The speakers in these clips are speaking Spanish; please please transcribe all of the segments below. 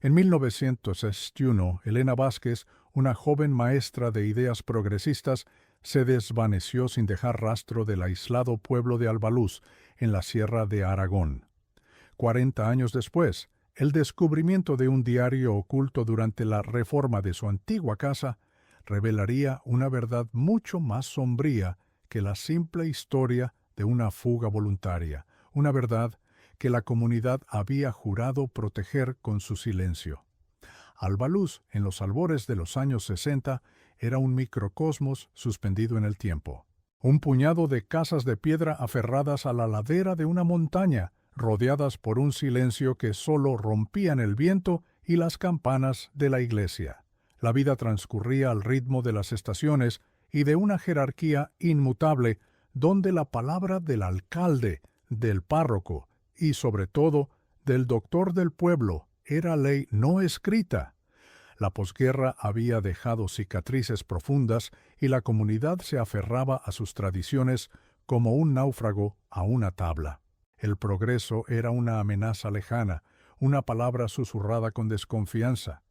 En 1961, Elena Vázquez, una joven maestra de ideas progresistas, se desvaneció sin dejar rastro del aislado pueblo de Albaluz, en la Sierra de Aragón. 40 años después, el descubrimiento de un diario oculto durante la reforma de su antigua casa revelaría una verdad mucho más sombría que la simple historia de una fuga voluntaria, una verdad que la comunidad había jurado proteger con su silencio. Albaluz, en los albores de los años 60, era un microcosmos suspendido en el tiempo. Un puñado de casas de piedra aferradas a la ladera de una montaña, rodeadas por un silencio que solo rompían el viento y las campanas de la iglesia. La vida transcurría al ritmo de las estaciones y de una jerarquía inmutable, donde la palabra del alcalde, del párroco y, sobre todo, del doctor del pueblo era ley no escrita. La posguerra había dejado cicatrices profundas y la comunidad se aferraba a sus tradiciones como un náufrago a una tabla. El progreso era una amenaza lejana, una palabra susurrada con desconfianza.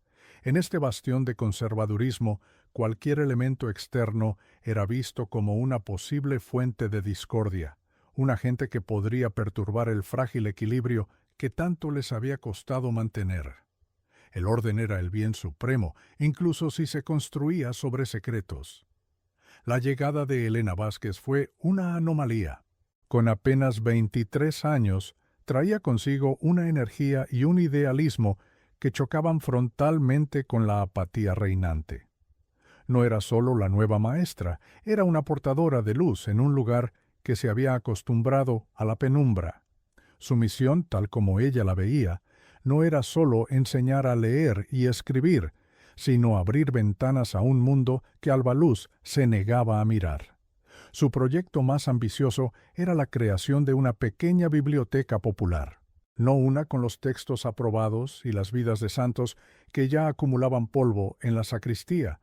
En este bastión de conservadurismo, cualquier elemento externo era visto como una posible fuente de discordia, un agente que podría perturbar el frágil equilibrio que tanto les había costado mantener. El orden era el bien supremo, incluso si se construía sobre secretos. La llegada de Elena Vázquez fue una anomalía. Con apenas 23 años, traía consigo una energía y un idealismo que chocaban frontalmente con la apatía reinante. No era solo la nueva maestra, era una portadora de luz en un lugar que se había acostumbrado a la penumbra. Su misión, tal como ella la veía, no era solo enseñar a leer y escribir, sino abrir ventanas a un mundo que Albaluz se negaba a mirar. Su proyecto más ambicioso era la creación de una pequeña biblioteca popular, no una con los textos aprobados y las vidas de santos que ya acumulaban polvo en la sacristía,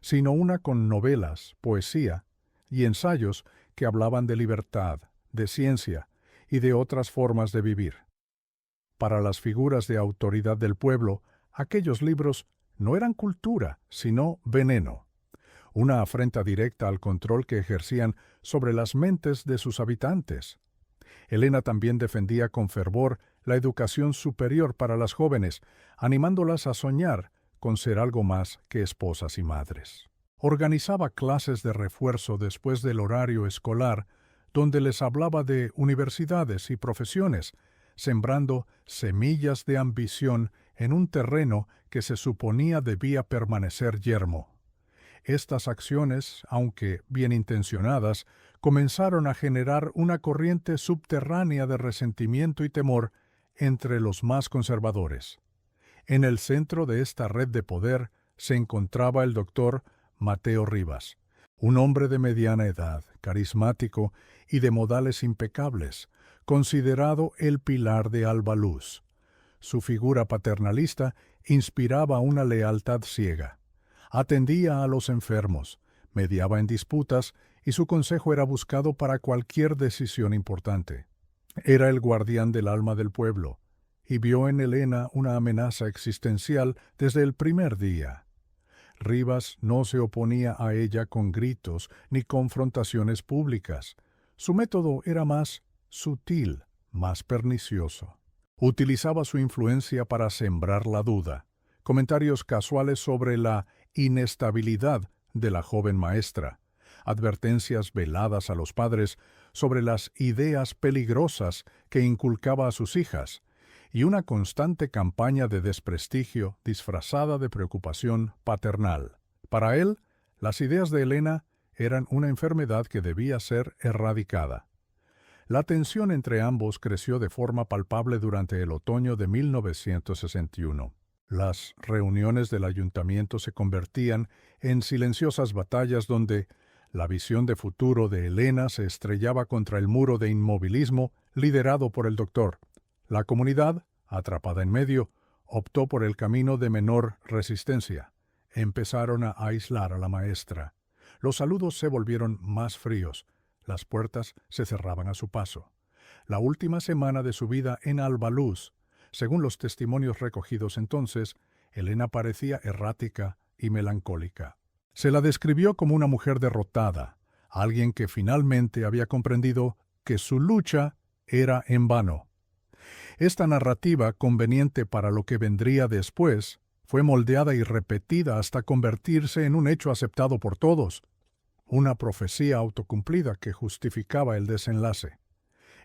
sino una con novelas, poesía y ensayos que hablaban de libertad, de ciencia y de otras formas de vivir. Para las figuras de autoridad del pueblo, aquellos libros no eran cultura, sino veneno, una afrenta directa al control que ejercían sobre las mentes de sus habitantes. Elena también defendía con fervor la educación superior para las jóvenes, animándolas a soñar con ser algo más que esposas y madres. Organizaba clases de refuerzo después del horario escolar, donde les hablaba de universidades y profesiones, sembrando semillas de ambición en un terreno que se suponía debía permanecer yermo. Estas acciones, aunque bien intencionadas, comenzaron a generar una corriente subterránea de resentimiento y temor entre los más conservadores. En el centro de esta red de poder se encontraba el doctor Mateo Rivas, un hombre de mediana edad, carismático y de modales impecables, considerado el pilar de Albaluz. Su figura paternalista inspiraba una lealtad ciega. Atendía a los enfermos, mediaba en disputas y su consejo era buscado para cualquier decisión importante. Era el guardián del alma del pueblo, y vio en Elena una amenaza existencial desde el primer día. Rivas no se oponía a ella con gritos ni confrontaciones públicas. Su método era más sutil, más pernicioso. Utilizaba su influencia para sembrar la duda, comentarios casuales sobre la inestabilidad de la joven maestra, advertencias veladas a los padres sobre las ideas peligrosas que inculcaba a sus hijas, y una constante campaña de desprestigio disfrazada de preocupación paternal. Para él, las ideas de Elena eran una enfermedad que debía ser erradicada. La tensión entre ambos creció de forma palpable durante el otoño de 1961. Las reuniones del ayuntamiento se convertían en silenciosas batallas donde la visión de futuro de Elena se estrellaba contra el muro de inmovilismo liderado por el doctor. La comunidad, atrapada en medio, optó por el camino de menor resistencia. Empezaron a aislar a la maestra. Los saludos se volvieron más fríos. Las puertas se cerraban a su paso. La última semana de su vida en Albaluz Según los testimonios recogidos entonces, Elena parecía errática y melancólica. Se la describió como una mujer derrotada, alguien que finalmente había comprendido que su lucha era en vano. Esta narrativa, conveniente para lo que vendría después, fue moldeada y repetida hasta convertirse en un hecho aceptado por todos, una profecía autocumplida que justificaba el desenlace.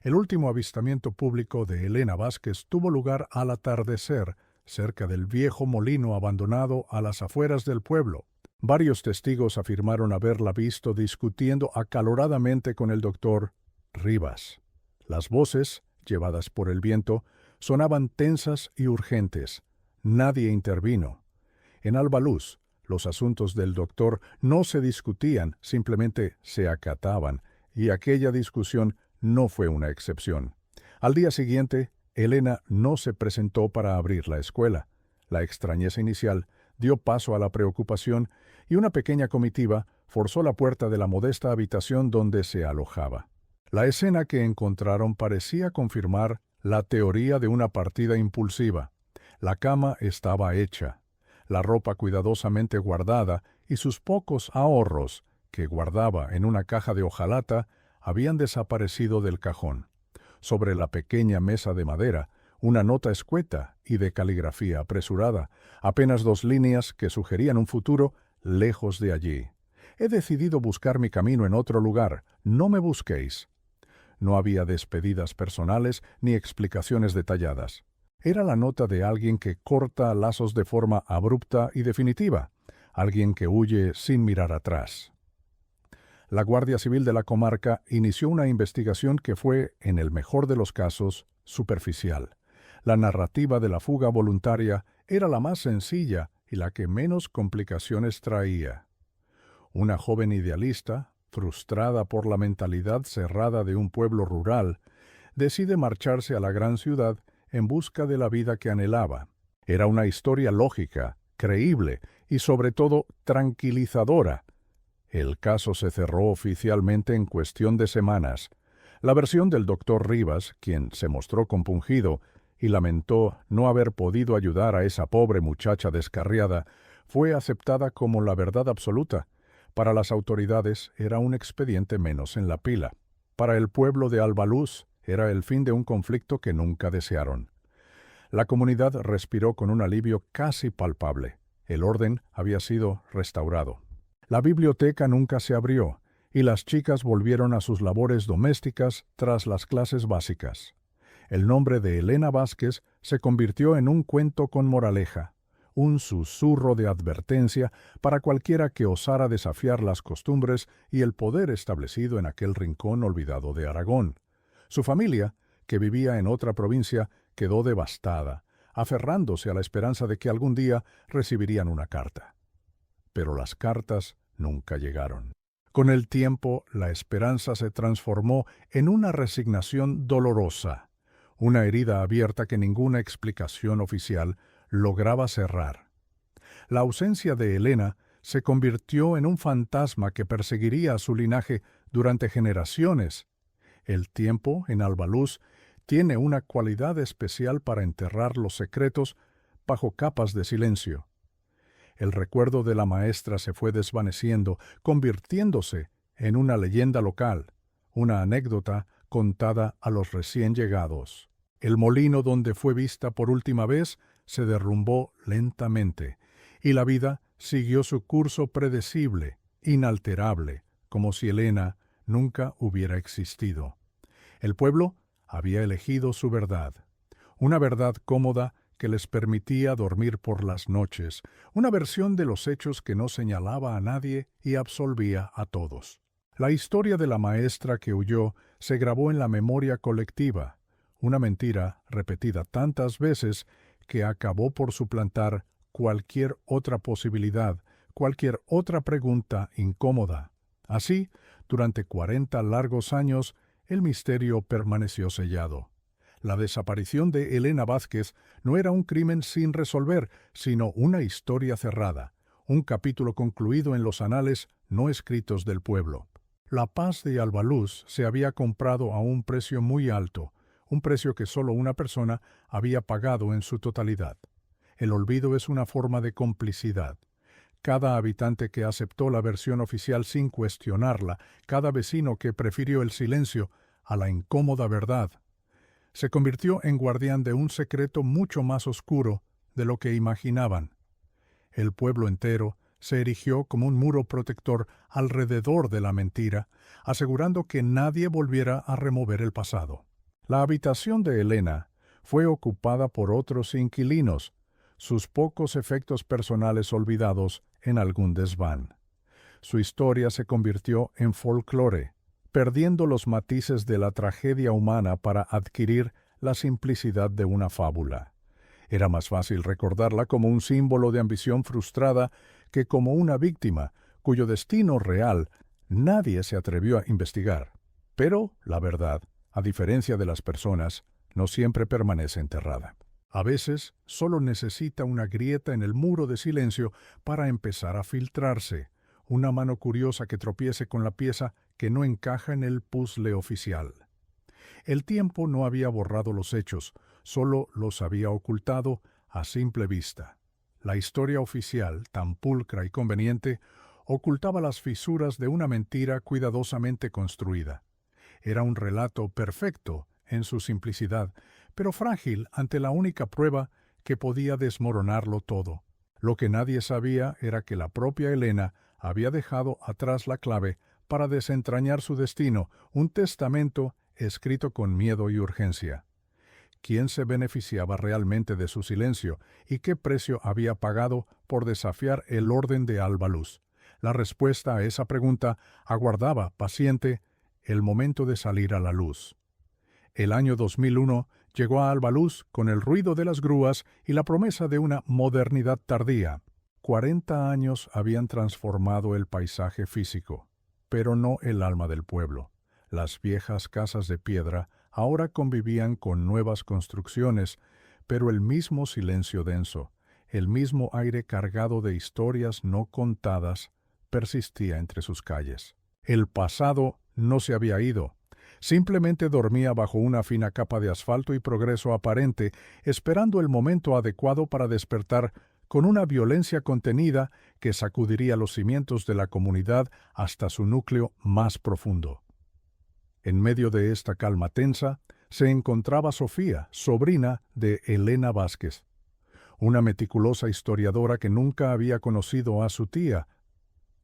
El último avistamiento público de Elena Vázquez tuvo lugar al atardecer, cerca del viejo molino abandonado a las afueras del pueblo. Varios testigos afirmaron haberla visto discutiendo acaloradamente con el doctor Rivas. Las voces, llevadas por el viento, sonaban tensas y urgentes. Nadie intervino. En alba luz, los asuntos del doctor no se discutían, simplemente se acataban, y aquella discusión no fue una excepción. Al día siguiente, Elena no se presentó para abrir la escuela. La extrañeza inicial dio paso a la preocupación y una pequeña comitiva forzó la puerta de la modesta habitación donde se alojaba. La escena que encontraron parecía confirmar la teoría de una partida impulsiva. La cama estaba hecha, la ropa cuidadosamente guardada y sus pocos ahorros, que guardaba en una caja de hojalata, habían desaparecido del cajón. Sobre la pequeña mesa de madera, una nota escueta y de caligrafía apresurada, apenas 2 líneas que sugerían un futuro lejos de allí. He decidido buscar mi camino en otro lugar, no me busquéis. No había despedidas personales ni explicaciones detalladas. Era la nota de alguien que corta lazos de forma abrupta y definitiva, alguien que huye sin mirar atrás. La Guardia Civil de la comarca inició una investigación que fue, en el mejor de los casos, superficial. La narrativa de la fuga voluntaria era la más sencilla y la que menos complicaciones traía. Una joven idealista, frustrada por la mentalidad cerrada de un pueblo rural, decide marcharse a la gran ciudad en busca de la vida que anhelaba. Era una historia lógica, creíble y sobre todo tranquilizadora. El caso se cerró oficialmente en cuestión de semanas. La versión del doctor Rivas, quien se mostró compungido y lamentó no haber podido ayudar a esa pobre muchacha descarriada, fue aceptada como la verdad absoluta. Para las autoridades era un expediente menos en la pila. Para el pueblo de Albaluz era el fin de un conflicto que nunca desearon. La comunidad respiró con un alivio casi palpable. El orden había sido restaurado. La biblioteca nunca se abrió, y las chicas volvieron a sus labores domésticas tras las clases básicas. El nombre de Elena Vázquez se convirtió en un cuento con moraleja, un susurro de advertencia para cualquiera que osara desafiar las costumbres y el poder establecido en aquel rincón olvidado de Aragón. Su familia, que vivía en otra provincia, quedó devastada, aferrándose a la esperanza de que algún día recibirían una carta. Pero las cartas nunca llegaron. Con el tiempo, la esperanza se transformó en una resignación dolorosa, una herida abierta que ninguna explicación oficial lograba cerrar. La ausencia de Elena se convirtió en un fantasma que perseguiría a su linaje durante generaciones. El tiempo, en Albaluz, tiene una cualidad especial para enterrar los secretos bajo capas de silencio. El recuerdo de la maestra se fue desvaneciendo, convirtiéndose en una leyenda local, una anécdota contada a los recién llegados. El molino donde fue vista por última vez se derrumbó lentamente, y la vida siguió su curso predecible, inalterable, como si Elena nunca hubiera existido. El pueblo había elegido su verdad, una verdad cómoda que les permitía dormir por las noches, una versión de los hechos que no señalaba a nadie y absolvía a todos. La historia de la maestra que huyó se grabó en la memoria colectiva, una mentira repetida tantas veces que acabó por suplantar cualquier otra posibilidad, cualquier otra pregunta incómoda. Así, durante 40 largos años, el misterio permaneció sellado. La desaparición de Elena Vázquez no era un crimen sin resolver, sino una historia cerrada, un capítulo concluido en los anales no escritos del pueblo. La paz de Albaluz se había comprado a un precio muy alto, un precio que solo una persona había pagado en su totalidad. El olvido es una forma de complicidad. Cada habitante que aceptó la versión oficial sin cuestionarla, cada vecino que prefirió el silencio a la incómoda verdad, se convirtió en guardián de un secreto mucho más oscuro de lo que imaginaban. El pueblo entero se erigió como un muro protector alrededor de la mentira, asegurando que nadie volviera a remover el pasado. La habitación de Elena fue ocupada por otros inquilinos, sus pocos efectos personales olvidados en algún desván. Su historia se convirtió en folclore, perdiendo los matices de la tragedia humana para adquirir la simplicidad de una fábula. Era más fácil recordarla como un símbolo de ambición frustrada que como una víctima cuyo destino real nadie se atrevió a investigar. Pero la verdad, a diferencia de las personas, no siempre permanece enterrada. A veces solo necesita una grieta en el muro de silencio para empezar a filtrarse, una mano curiosa que tropiece con la pieza que no encaja en el puzzle oficial. El tiempo no había borrado los hechos, solo los había ocultado a simple vista. La historia oficial, tan pulcra y conveniente, ocultaba las fisuras de una mentira cuidadosamente construida. Era un relato perfecto en su simplicidad, pero frágil ante la única prueba que podía desmoronarlo todo. Lo que nadie sabía era que la propia Elena había dejado atrás la clave para desentrañar su destino, un testamento escrito con miedo y urgencia. ¿Quién se beneficiaba realmente de su silencio y qué precio había pagado por desafiar el orden de Albaluz? La respuesta a esa pregunta aguardaba, paciente, el momento de salir a la luz. El año 2001 llegó a Albaluz con el ruido de las grúas y la promesa de una modernidad tardía. 40 años habían transformado el paisaje físico, pero no el alma del pueblo. Las viejas casas de piedra ahora convivían con nuevas construcciones, pero el mismo silencio denso, el mismo aire cargado de historias no contadas, persistía entre sus calles. El pasado no se había ido, simplemente dormía bajo una fina capa de asfalto y progreso aparente, esperando el momento adecuado para despertar con una violencia contenida que sacudiría los cimientos de la comunidad hasta su núcleo más profundo. En medio de esta calma tensa se encontraba Sofía, sobrina de Elena Vázquez, una meticulosa historiadora que nunca había conocido a su tía,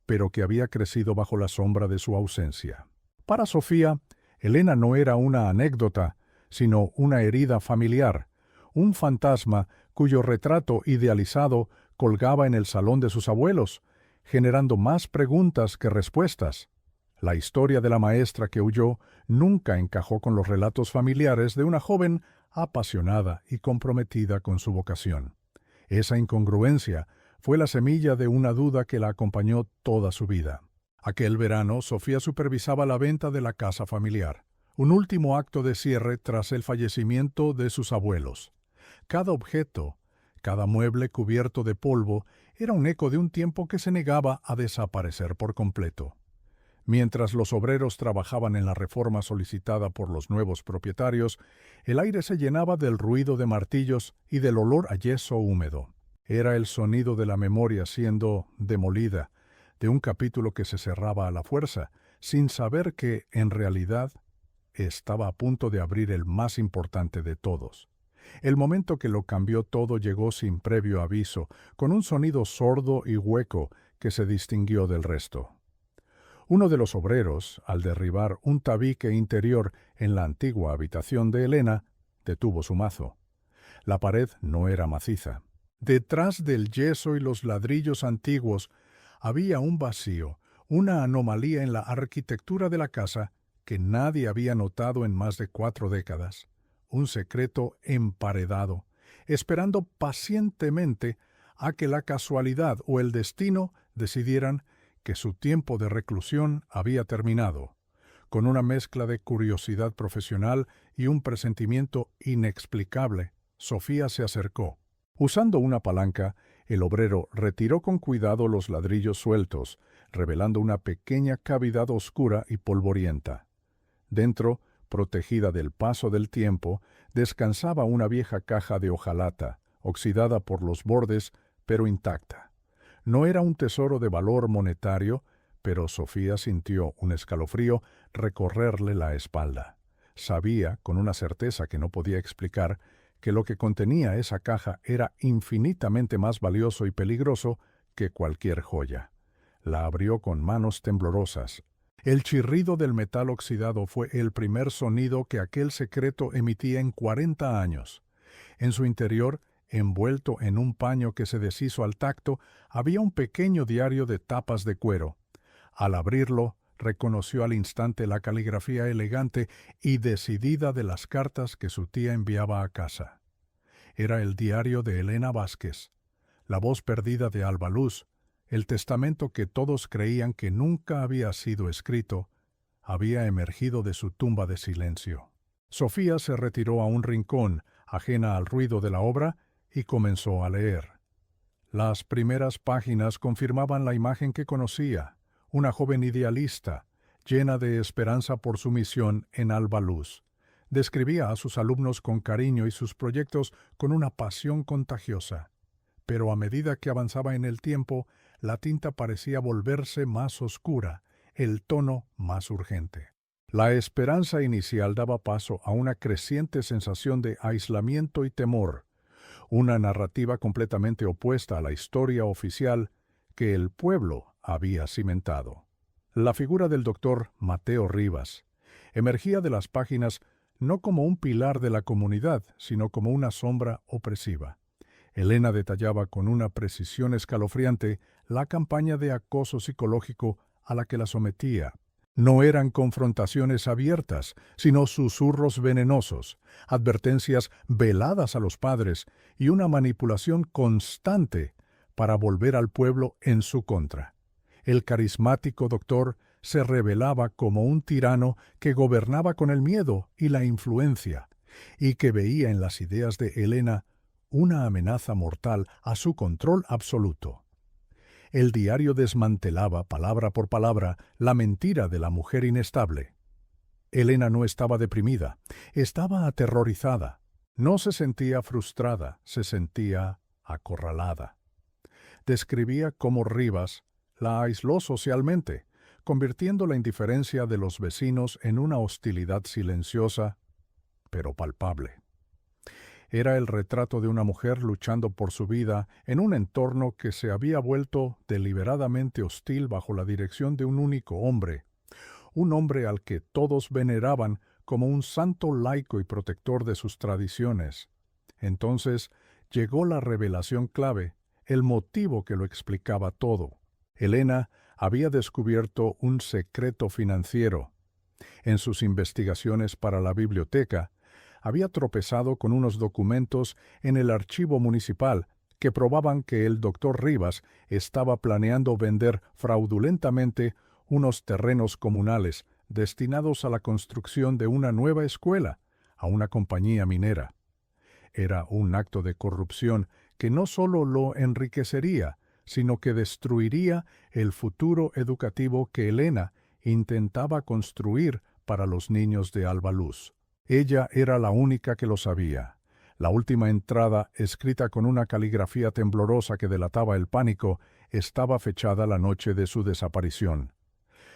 pero que había crecido bajo la sombra de su ausencia. Para Sofía, Elena no era una anécdota, sino una herida familiar, un fantasma cuyo retrato idealizado colgaba en el salón de sus abuelos, generando más preguntas que respuestas. La historia de la maestra que huyó nunca encajó con los relatos familiares de una joven apasionada y comprometida con su vocación. Esa incongruencia fue la semilla de una duda que la acompañó toda su vida. Aquel verano, Sofía supervisaba la venta de la casa familiar, un último acto de cierre tras el fallecimiento de sus abuelos. Cada objeto, cada mueble cubierto de polvo, era un eco de un tiempo que se negaba a desaparecer por completo. Mientras los obreros trabajaban en la reforma solicitada por los nuevos propietarios, el aire se llenaba del ruido de martillos y del olor a yeso húmedo. Era el sonido de la memoria siendo demolida, de un capítulo que se cerraba a la fuerza, sin saber que, en realidad, estaba a punto de abrir el más importante de todos. El momento que lo cambió todo llegó sin previo aviso, con un sonido sordo y hueco que se distinguió del resto. Uno de los obreros, al derribar un tabique interior en la antigua habitación de Elena, detuvo su mazo. La pared no era maciza. Detrás del yeso y los ladrillos antiguos había un vacío, una anomalía en la arquitectura de la casa que nadie había notado en más de 4 décadas. Un secreto emparedado, esperando pacientemente a que la casualidad o el destino decidieran que su tiempo de reclusión había terminado. Con una mezcla de curiosidad profesional y un presentimiento inexplicable, Sofía se acercó. Usando una palanca, el obrero retiró con cuidado los ladrillos sueltos, revelando una pequeña cavidad oscura y polvorienta. Dentro, protegida del paso del tiempo, descansaba una vieja caja de hojalata, oxidada por los bordes, pero intacta. No era un tesoro de valor monetario, pero Sofía sintió un escalofrío recorrerle la espalda. Sabía, con una certeza que no podía explicar, que lo que contenía esa caja era infinitamente más valioso y peligroso que cualquier joya. La abrió con manos temblorosas. El chirrido del metal oxidado fue el primer sonido que aquel secreto emitía en 40 años. En su interior, envuelto en un paño que se deshizo al tacto, había un pequeño diario de tapas de cuero. Al abrirlo, reconoció al instante la caligrafía elegante y decidida de las cartas que su tía enviaba a casa. Era el diario de Elena Vázquez, la voz perdida de Alba Luz, el testamento que todos creían que nunca había sido escrito, había emergido de su tumba de silencio. Sofía se retiró a un rincón, ajena al ruido de la obra, y comenzó a leer. Las primeras páginas confirmaban la imagen que conocía, una joven idealista, llena de esperanza por su misión en Alba Luz. Describía a sus alumnos con cariño y sus proyectos con una pasión contagiosa. Pero a medida que avanzaba en el tiempo, la tinta parecía volverse más oscura, el tono más urgente. La esperanza inicial daba paso a una creciente sensación de aislamiento y temor, una narrativa completamente opuesta a la historia oficial que el pueblo había cimentado. La figura del doctor Mateo Rivas emergía de las páginas no como un pilar de la comunidad, sino como una sombra opresiva. Elena detallaba con una precisión escalofriante la campaña de acoso psicológico a la que la sometía. No eran confrontaciones abiertas, sino susurros venenosos, advertencias veladas a los padres y una manipulación constante para volver al pueblo en su contra. El carismático doctor se revelaba como un tirano que gobernaba con el miedo y la influencia, y que veía en las ideas de Elena una amenaza mortal a su control absoluto. El diario desmantelaba, palabra por palabra, la mentira de la mujer inestable. Elena no estaba deprimida, estaba aterrorizada. No se sentía frustrada, se sentía acorralada. Describía cómo Rivas la aisló socialmente, convirtiendo la indiferencia de los vecinos en una hostilidad silenciosa, pero palpable. Era el retrato de una mujer luchando por su vida en un entorno que se había vuelto deliberadamente hostil bajo la dirección de un único hombre, un hombre al que todos veneraban como un santo laico y protector de sus tradiciones. Entonces llegó la revelación clave, el motivo que lo explicaba todo. Elena había descubierto un secreto financiero. En sus investigaciones para la biblioteca, había tropezado con unos documentos en el archivo municipal que probaban que el doctor Rivas estaba planeando vender fraudulentamente unos terrenos comunales destinados a la construcción de una nueva escuela a una compañía minera. Era un acto de corrupción que no solo lo enriquecería, sino que destruiría el futuro educativo que Elena intentaba construir para los niños de Alba Luz. Ella era la única que lo sabía. La última entrada, escrita con una caligrafía temblorosa que delataba el pánico, estaba fechada la noche de su desaparición.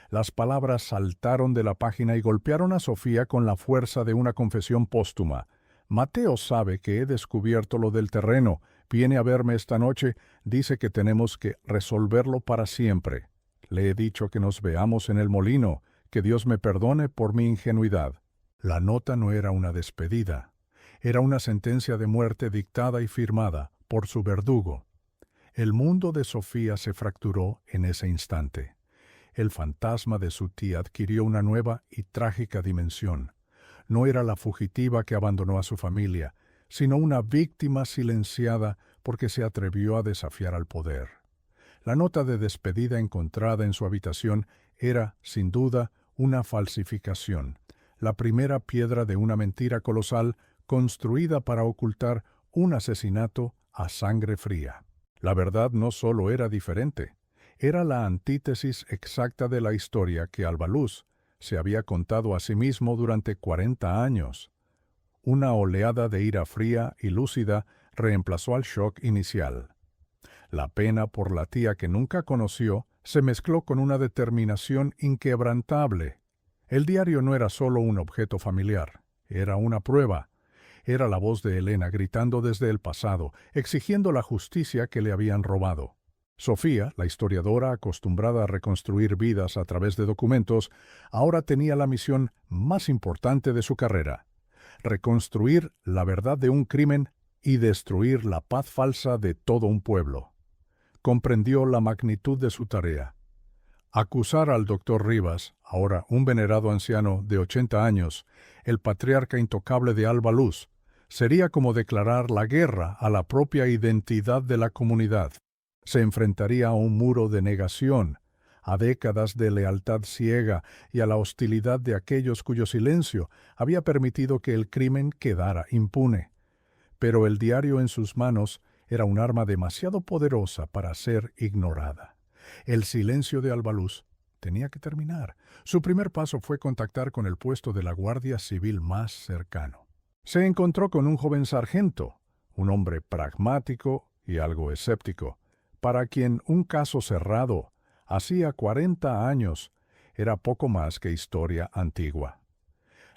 Las palabras saltaron de la página y golpearon a Sofía con la fuerza de una confesión póstuma. Mateo sabe que he descubierto lo del terreno. Viene a verme esta noche. Dice que tenemos que resolverlo para siempre. Le he dicho que nos veamos en el molino. Que Dios me perdone por mi ingenuidad. La nota no era una despedida. Era una sentencia de muerte dictada y firmada por su verdugo. El mundo de Sofía se fracturó en ese instante. El fantasma de su tía adquirió una nueva y trágica dimensión. No era la fugitiva que abandonó a su familia, sino una víctima silenciada porque se atrevió a desafiar al poder. La nota de despedida encontrada en su habitación era, sin duda, una falsificación, la primera piedra de una mentira colosal construida para ocultar un asesinato a sangre fría. La verdad no solo era diferente, era la antítesis exacta de la historia que Alba Luz se había contado a sí mismo durante 40 años. Una oleada de ira fría y lúcida reemplazó al shock inicial. La pena por la tía que nunca conoció se mezcló con una determinación inquebrantable. El diario no era solo un objeto familiar, era una prueba. Era la voz de Elena gritando desde el pasado, exigiendo la justicia que le habían robado. Sofía, la historiadora acostumbrada a reconstruir vidas a través de documentos, ahora tenía la misión más importante de su carrera: reconstruir la verdad de un crimen y destruir la paz falsa de todo un pueblo. Comprendió la magnitud de su tarea. Acusar al doctor Rivas, ahora un venerado anciano de 80 años, el patriarca intocable de Alba Luz, sería como declarar la guerra a la propia identidad de la comunidad. Se enfrentaría a un muro de negación, a décadas de lealtad ciega y a la hostilidad de aquellos cuyo silencio había permitido que el crimen quedara impune. Pero el diario en sus manos era un arma demasiado poderosa para ser ignorada. El silencio de Alba Luz tenía que terminar. Su primer paso fue contactar con el puesto de la Guardia Civil más cercano. Se encontró con un joven sargento, un hombre pragmático y algo escéptico, para quien un caso cerrado, hacía 40 años, era poco más que historia antigua.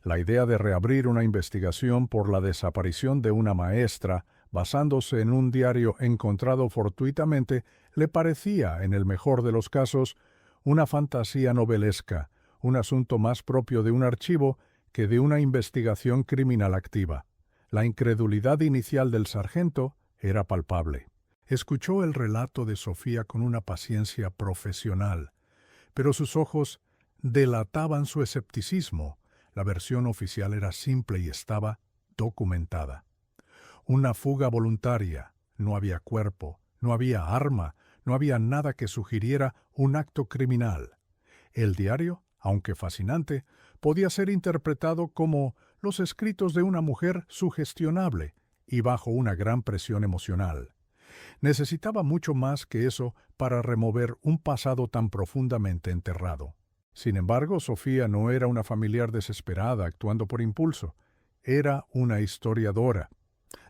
La idea de reabrir una investigación por la desaparición de una maestra, basándose en un diario encontrado fortuitamente, le parecía, en el mejor de los casos, una fantasía novelesca, un asunto más propio de un archivo que de una investigación criminal activa. La incredulidad inicial del sargento era palpable. Escuchó el relato de Sofía con una paciencia profesional, pero sus ojos delataban su escepticismo. La versión oficial era simple y estaba documentada. Una fuga voluntaria, no había cuerpo, no había arma, no había nada que sugiriera un acto criminal. El diario, aunque fascinante, podía ser interpretado como los escritos de una mujer sugestionable y bajo una gran presión emocional. Necesitaba mucho más que eso para remover un pasado tan profundamente enterrado. Sin embargo, Sofía no era una familiar desesperada actuando por impulso. Era una historiadora.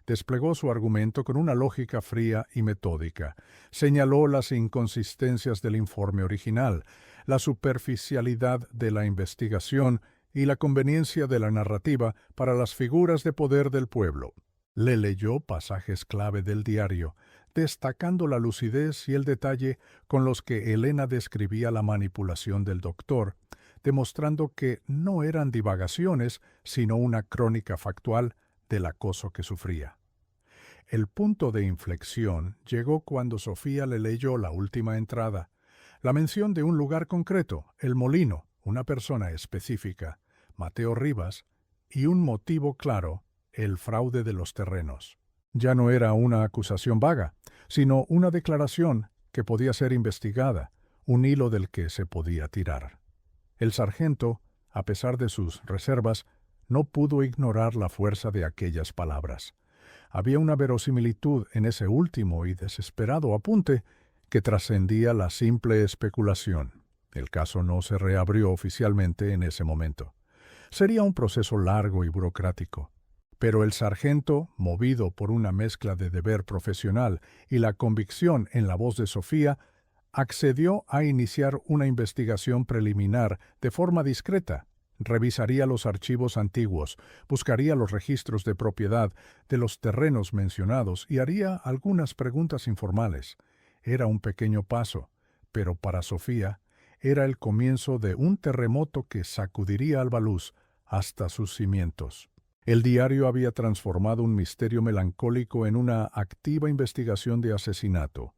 Desplegó su argumento con una lógica fría y metódica. Señaló las inconsistencias del informe original, la superficialidad de la investigación y la conveniencia de la narrativa para las figuras de poder del pueblo. Le leyó pasajes clave del diario, destacando la lucidez y el detalle con los que Elena describía la manipulación del doctor, demostrando que no eran divagaciones, sino una crónica factual del acoso que sufría. El punto de inflexión llegó cuando Sofía le leyó la última entrada, la mención de un lugar concreto, el molino, una persona específica, Mateo Rivas, y un motivo claro, el fraude de los terrenos. Ya no era una acusación vaga, sino una declaración que podía ser investigada, un hilo del que se podía tirar. El sargento, a pesar de sus reservas, no pudo ignorar la fuerza de aquellas palabras. Había una verosimilitud en ese último y desesperado apunte que trascendía la simple especulación. El caso no se reabrió oficialmente en ese momento. Sería un proceso largo y burocrático. Pero el sargento, movido por una mezcla de deber profesional y la convicción en la voz de Sofía, accedió a iniciar una investigación preliminar de forma discreta. Revisaría los archivos antiguos, buscaría los registros de propiedad de los terrenos mencionados y haría algunas preguntas informales. Era un pequeño paso, pero para Sofía era el comienzo de un terremoto que sacudiría Alba Luz hasta sus cimientos. El diario había transformado un misterio melancólico en una activa investigación de asesinato.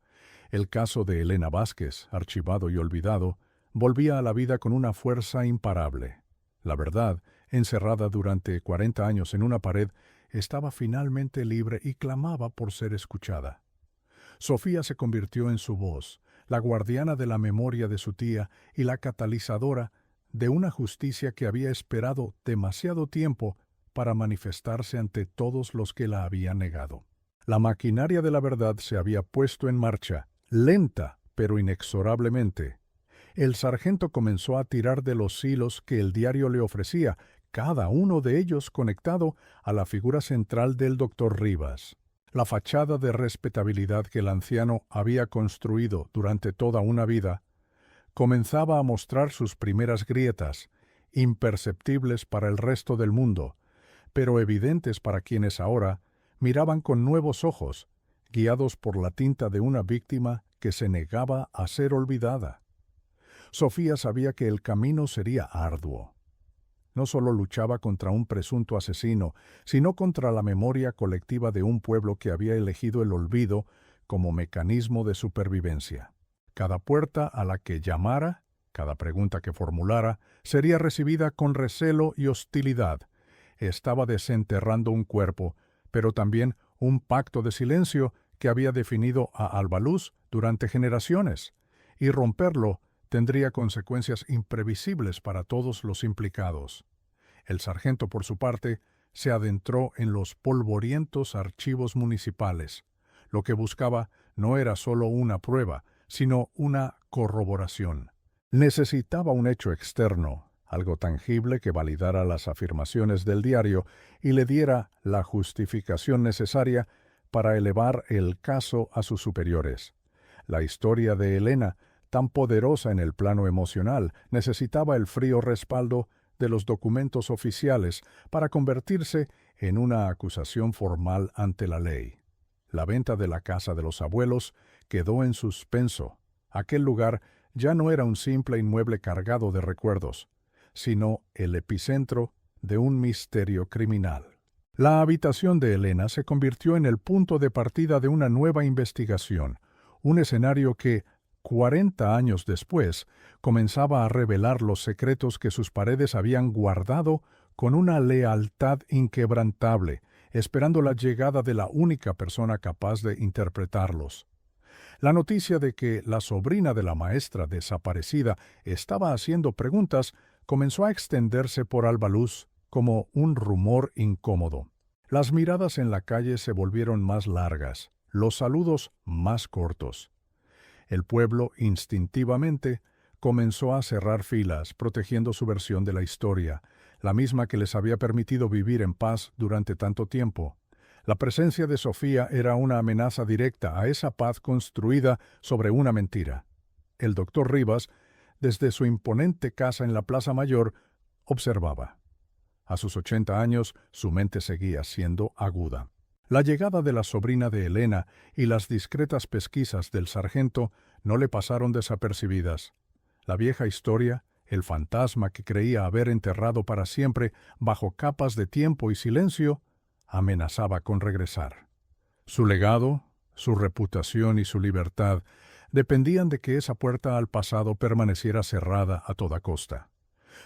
El caso de Elena Vázquez, archivado y olvidado, volvía a la vida con una fuerza imparable. La verdad, encerrada durante 40 años en una pared, estaba finalmente libre y clamaba por ser escuchada. Sofía se convirtió en su voz, la guardiana de la memoria de su tía y la catalizadora de una justicia que había esperado demasiado tiempo para manifestarse ante todos los que la habían negado. La maquinaria de la verdad se había puesto en marcha, lenta pero inexorablemente. El sargento comenzó a tirar de los hilos que el diario le ofrecía, cada uno de ellos conectado a la figura central del doctor Rivas. La fachada de respetabilidad que el anciano había construido durante toda una vida comenzaba a mostrar sus primeras grietas, imperceptibles para el resto del mundo, pero evidentes para quienes ahora miraban con nuevos ojos, guiados por la tinta de una víctima que se negaba a ser olvidada. Sofía sabía que el camino sería arduo. No solo luchaba contra un presunto asesino, sino contra la memoria colectiva de un pueblo que había elegido el olvido como mecanismo de supervivencia. Cada puerta a la que llamara, cada pregunta que formulara, sería recibida con recelo y hostilidad. Estaba desenterrando un cuerpo, pero también un pacto de silencio que había definido a Albaluz durante generaciones, y romperlo tendría consecuencias imprevisibles para todos los implicados. El sargento, por su parte, se adentró en los polvorientos archivos municipales. Lo que buscaba no era solo una prueba, sino una corroboración. Necesitaba un hecho externo, algo tangible que validara las afirmaciones del diario y le diera la justificación necesaria para elevar el caso a sus superiores. La historia de Elena, tan poderosa en el plano emocional, necesitaba el frío respaldo de los documentos oficiales para convertirse en una acusación formal ante la ley. La venta de la casa de los abuelos quedó en suspenso. Aquel lugar ya no era un simple inmueble cargado de recuerdos, sino el epicentro de un misterio criminal. La habitación de Elena se convirtió en el punto de partida de una nueva investigación, un escenario que, 40 años después, comenzaba a revelar los secretos que sus paredes habían guardado con una lealtad inquebrantable, esperando la llegada de la única persona capaz de interpretarlos. La noticia de que la sobrina de la maestra desaparecida estaba haciendo preguntas comenzó a extenderse por Albaluz como un rumor incómodo. Las miradas en la calle se volvieron más largas, los saludos más cortos. El pueblo, instintivamente, comenzó a cerrar filas, protegiendo su versión de la historia, la misma que les había permitido vivir en paz durante tanto tiempo. La presencia de Sofía era una amenaza directa a esa paz construida sobre una mentira. El doctor Rivas, desde su imponente casa en la Plaza Mayor, observaba. A sus 80 años, su mente seguía siendo aguda. La llegada de la sobrina de Elena y las discretas pesquisas del sargento no le pasaron desapercibidas. La vieja historia, el fantasma que creía haber enterrado para siempre bajo capas de tiempo y silencio, amenazaba con regresar. Su legado, su reputación y su libertad dependían de que esa puerta al pasado permaneciera cerrada a toda costa.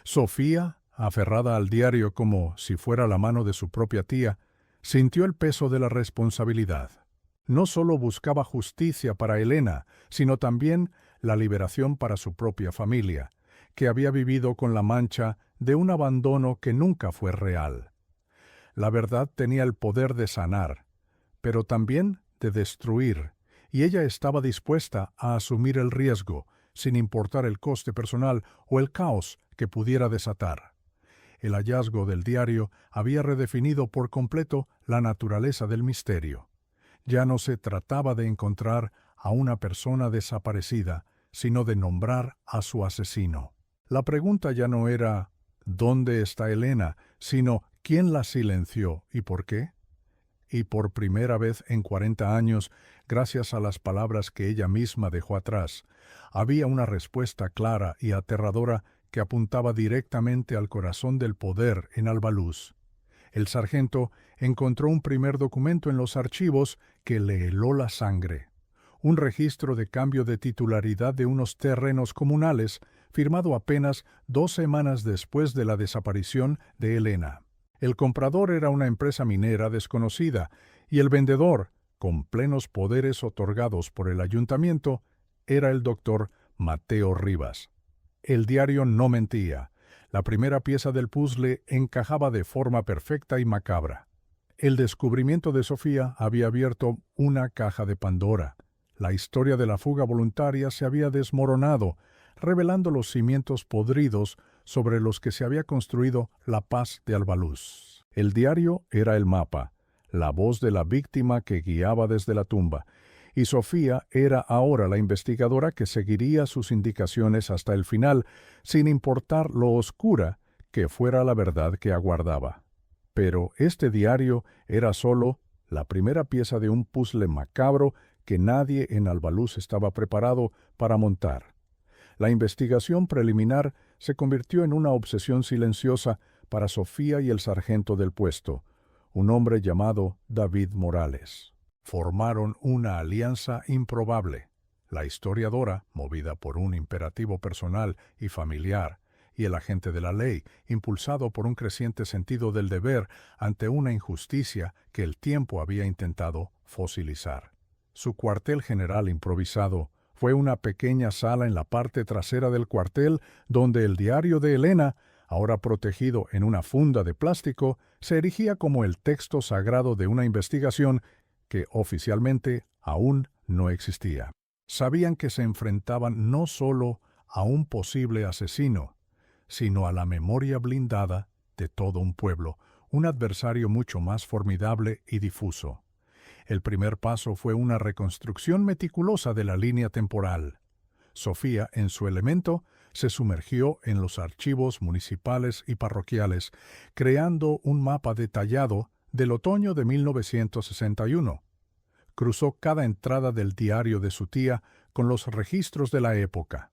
Sofía, aferrada al diario como si fuera la mano de su propia tía, sintió el peso de la responsabilidad. No solo buscaba justicia para Elena, sino también la liberación para su propia familia, que había vivido con la mancha de un abandono que nunca fue real. La verdad tenía el poder de sanar, pero también de destruir, y ella estaba dispuesta a asumir el riesgo, sin importar el coste personal o el caos que pudiera desatar. El hallazgo del diario había redefinido por completo la naturaleza del misterio. Ya no se trataba de encontrar a una persona desaparecida, sino de nombrar a su asesino. La pregunta ya no era ¿dónde está Elena?, sino ¿quién la silenció y por qué? Y por primera vez en 40 años, gracias a las palabras que ella misma dejó atrás, había una respuesta clara y aterradora que apuntaba directamente al corazón del poder en Albaluz. El sargento encontró un primer documento en los archivos que le heló la sangre. Un registro de cambio de titularidad de unos terrenos comunales, firmado apenas 2 semanas después de la desaparición de Elena. El comprador era una empresa minera desconocida y el vendedor, con plenos poderes otorgados por el ayuntamiento, era el doctor Mateo Rivas. El diario no mentía. La primera pieza del puzzle encajaba de forma perfecta y macabra. El descubrimiento de Sofía había abierto una caja de Pandora. La historia de la fuga voluntaria se había desmoronado. revelando los cimientos podridos sobre los que se había construido la paz de Albaluz. El diario era el mapa, la voz de la víctima que guiaba desde la tumba, y Sofía era ahora la investigadora que seguiría sus indicaciones hasta el final, sin importar lo oscura que fuera la verdad que aguardaba. Pero este diario era solo la primera pieza de un puzzle macabro que nadie en Albaluz estaba preparado para montar. La investigación preliminar se convirtió en una obsesión silenciosa para Sofía y el sargento del puesto, un hombre llamado David Morales. Formaron una alianza improbable. La historiadora, movida por un imperativo personal y familiar, y el agente de la ley, impulsado por un creciente sentido del deber ante una injusticia que el tiempo había intentado fosilizar. Su cuartel general improvisado fue una pequeña sala en la parte trasera del cuartel donde el diario de Elena, ahora protegido en una funda de plástico, se erigía como el texto sagrado de una investigación que oficialmente aún no existía. Sabían que se enfrentaban no solo a un posible asesino, sino a la memoria blindada de todo un pueblo, un adversario mucho más formidable y difuso. El primer paso fue una reconstrucción meticulosa de la línea temporal. Sofía, en su elemento, se sumergió en los archivos municipales y parroquiales, creando un mapa detallado del otoño de 1961. Cruzó cada entrada del diario de su tía con los registros de la época,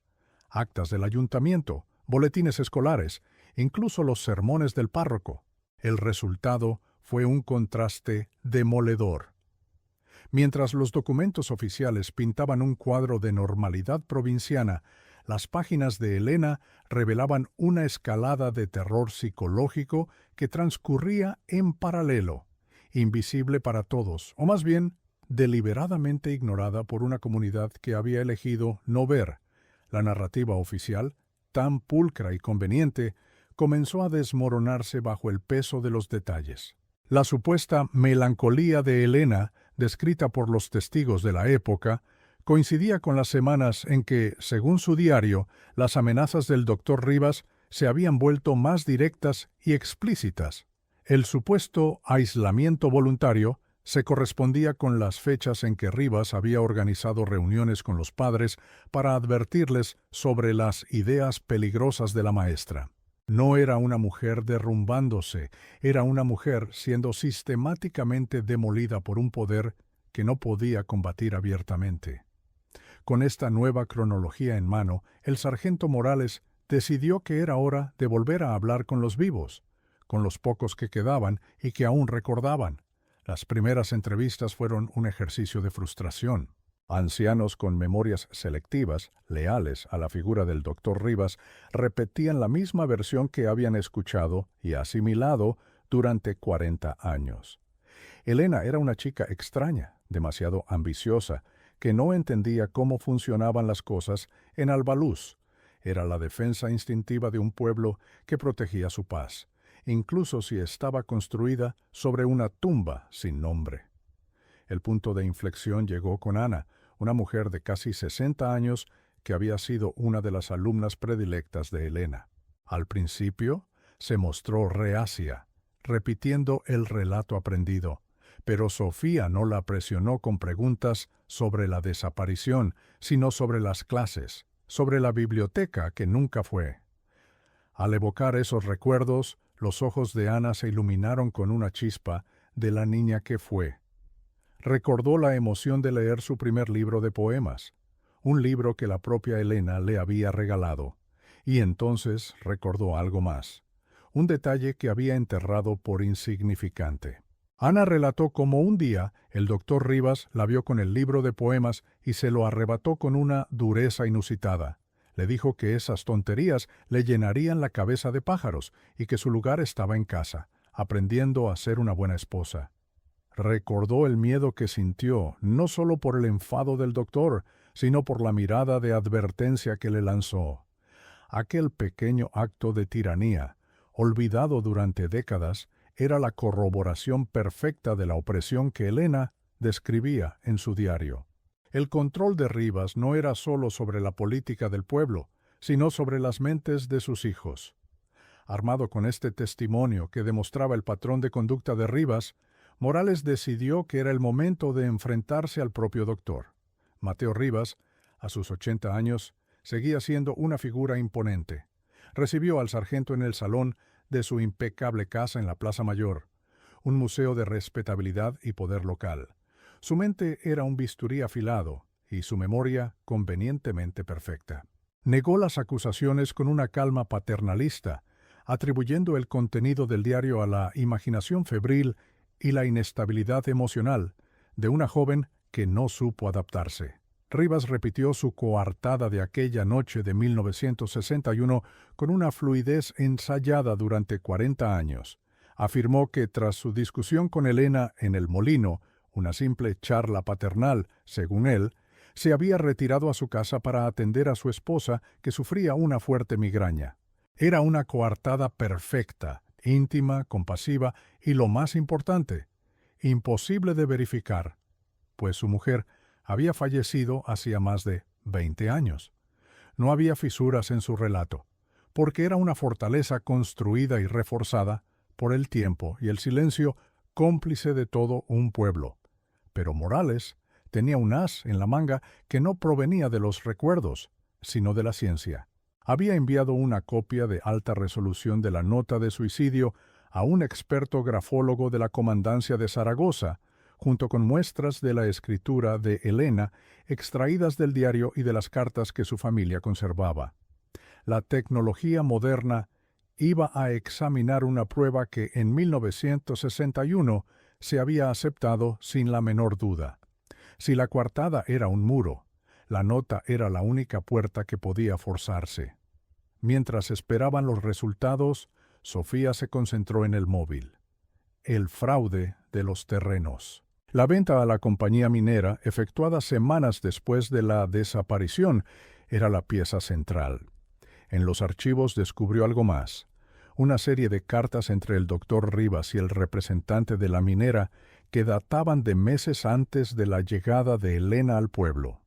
actas del ayuntamiento, boletines escolares, incluso los sermones del párroco. El resultado fue un contraste demoledor. Mientras los documentos oficiales pintaban un cuadro de normalidad provinciana, las páginas de Elena revelaban una escalada de terror psicológico que transcurría en paralelo, invisible para todos, o más bien, deliberadamente ignorada por una comunidad que había elegido no ver. La narrativa oficial, tan pulcra y conveniente, comenzó a desmoronarse bajo el peso de los detalles. La supuesta melancolía de Elena, descrita por los testigos de la época, coincidía con las semanas en que, según su diario, las amenazas del doctor Rivas se habían vuelto más directas y explícitas. El supuesto aislamiento voluntario se correspondía con las fechas en que Rivas había organizado reuniones con los padres para advertirles sobre las ideas peligrosas de la maestra. No era una mujer derrumbándose, era una mujer siendo sistemáticamente demolida por un poder que no podía combatir abiertamente. Con esta nueva cronología en mano, el sargento Morales decidió que era hora de volver a hablar con los vivos, con los pocos que quedaban y que aún recordaban. Las primeras entrevistas fueron un ejercicio de frustración. Ancianos con memorias selectivas, leales a la figura del doctor Rivas, repetían la misma versión que habían escuchado y asimilado durante 40 años. Elena era una chica extraña, demasiado ambiciosa, que no entendía cómo funcionaban las cosas en Albaluz. Era la defensa instintiva de un pueblo que protegía su paz, incluso si estaba construida sobre una tumba sin nombre. El punto de inflexión llegó con Ana, una mujer de casi 60 años que había sido una de las alumnas predilectas de Elena. Al principio se mostró reacia, repitiendo el relato aprendido, pero Sofía no la presionó con preguntas sobre la desaparición, sino sobre las clases, sobre la biblioteca que nunca fue. Al evocar esos recuerdos, los ojos de Ana se iluminaron con una chispa de la niña que fue. Recordó la emoción de leer su primer libro de poemas, un libro que la propia Elena le había regalado, y entonces recordó algo más, un detalle que había enterrado por insignificante. Ana relató cómo un día el doctor Rivas la vio con el libro de poemas y se lo arrebató con una dureza inusitada. Le dijo que esas tonterías le llenarían la cabeza de pájaros y que su lugar estaba en casa, aprendiendo a ser una buena esposa. Recordó el miedo que sintió, no solo por el enfado del doctor, sino por la mirada de advertencia que le lanzó. Aquel pequeño acto de tiranía, olvidado durante décadas, era la corroboración perfecta de la opresión que Elena describía en su diario. El control de Rivas no era solo sobre la política del pueblo, sino sobre las mentes de sus hijos. Armado con este testimonio que demostraba el patrón de conducta de Rivas, Morales decidió que era el momento de enfrentarse al propio doctor. Mateo Rivas, a sus 80 años, seguía siendo una figura imponente. Recibió al sargento en el salón de su impecable casa en la Plaza Mayor, un museo de respetabilidad y poder local. Su mente era un bisturí afilado y su memoria convenientemente perfecta. Negó las acusaciones con una calma paternalista, atribuyendo el contenido del diario a la imaginación febril y la inestabilidad emocional de una joven que no supo adaptarse. Rivas repitió su coartada de aquella noche de 1961 con una fluidez ensayada durante 40 años. Afirmó que tras su discusión con Elena en el molino, una simple charla paternal, según él, se había retirado a su casa para atender a su esposa que sufría una fuerte migraña. Era una coartada perfecta, íntima, compasiva y, lo más importante, imposible de verificar, pues su mujer había fallecido hacía más de 20 años. No había fisuras en su relato, porque era una fortaleza construida y reforzada por el tiempo y el silencio cómplice de todo un pueblo. Pero Morales tenía un as en la manga que no provenía de los recuerdos, sino de la ciencia. Había enviado una copia de alta resolución de la nota de suicidio a un experto grafólogo de la Comandancia de Zaragoza, junto con muestras de la escritura de Elena extraídas del diario y de las cartas que su familia conservaba. La tecnología moderna iba a examinar una prueba que en 1961 se había aceptado sin la menor duda. Si la coartada era un muro, la nota era la única puerta que podía forzarse. Mientras esperaban los resultados, Sofía se concentró en el móvil. El fraude de los terrenos. La venta a la compañía minera, efectuada semanas después de la desaparición, era la pieza central. En los archivos descubrió algo más. Una serie de cartas entre el doctor Rivas y el representante de la minera que databan de meses antes de la llegada de Elena al pueblo.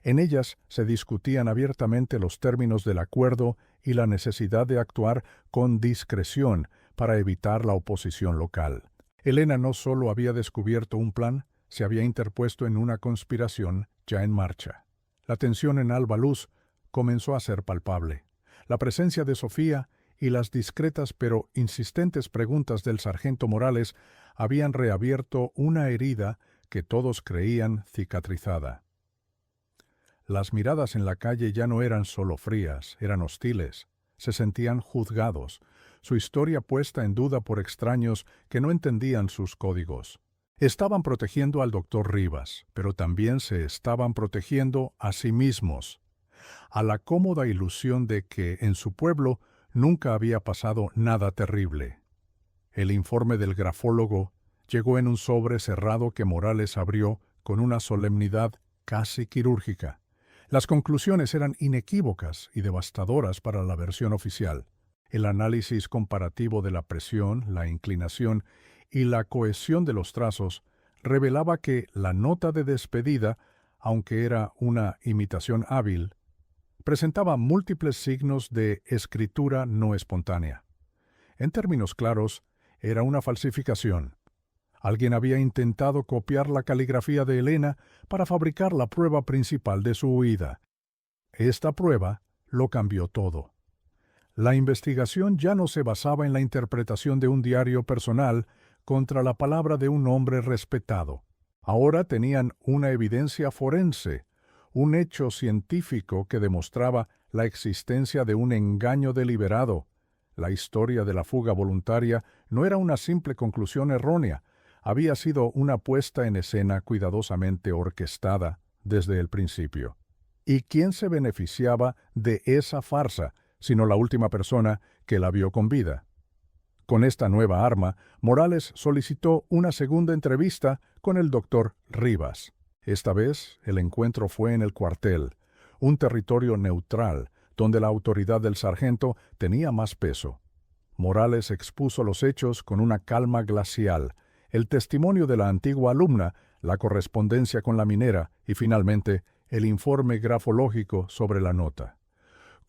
En ellas se discutían abiertamente los términos del acuerdo y la necesidad de actuar con discreción para evitar la oposición local. Elena no solo había descubierto un plan, se había interpuesto en una conspiración ya en marcha. La tensión en Alba Luz comenzó a ser palpable. La presencia de Sofía y las discretas pero insistentes preguntas del sargento Morales habían reabierto una herida que todos creían cicatrizada. Las miradas en la calle ya no eran solo frías, eran hostiles. Se sentían juzgados, su historia puesta en duda por extraños que no entendían sus códigos. Estaban protegiendo al doctor Rivas, pero también se estaban protegiendo a sí mismos, a la cómoda ilusión de que en su pueblo nunca había pasado nada terrible. El informe del grafólogo llegó en un sobre cerrado que Morales abrió con una solemnidad casi quirúrgica. Las conclusiones eran inequívocas y devastadoras para la versión oficial. El análisis comparativo de la presión, la inclinación y la cohesión de los trazos revelaba que la nota de despedida, aunque era una imitación hábil, presentaba múltiples signos de escritura no espontánea. En términos claros, era una falsificación. Alguien había intentado copiar la caligrafía de Elena para fabricar la prueba principal de su huida. Esta prueba lo cambió todo. La investigación ya no se basaba en la interpretación de un diario personal contra la palabra de un hombre respetado. Ahora tenían una evidencia forense, un hecho científico que demostraba la existencia de un engaño deliberado. La historia de la fuga voluntaria no era una simple conclusión errónea, había sido una puesta en escena cuidadosamente orquestada desde el principio. ¿Y quién se beneficiaba de esa farsa, sino la última persona que la vio con vida? Con esta nueva arma, Morales solicitó una segunda entrevista con el doctor Rivas. Esta vez, el encuentro fue en el cuartel, un territorio neutral, donde la autoridad del sargento tenía más peso. Morales expuso los hechos con una calma glacial, el testimonio de la antigua alumna, la correspondencia con la minera y, finalmente, el informe grafológico sobre la nota.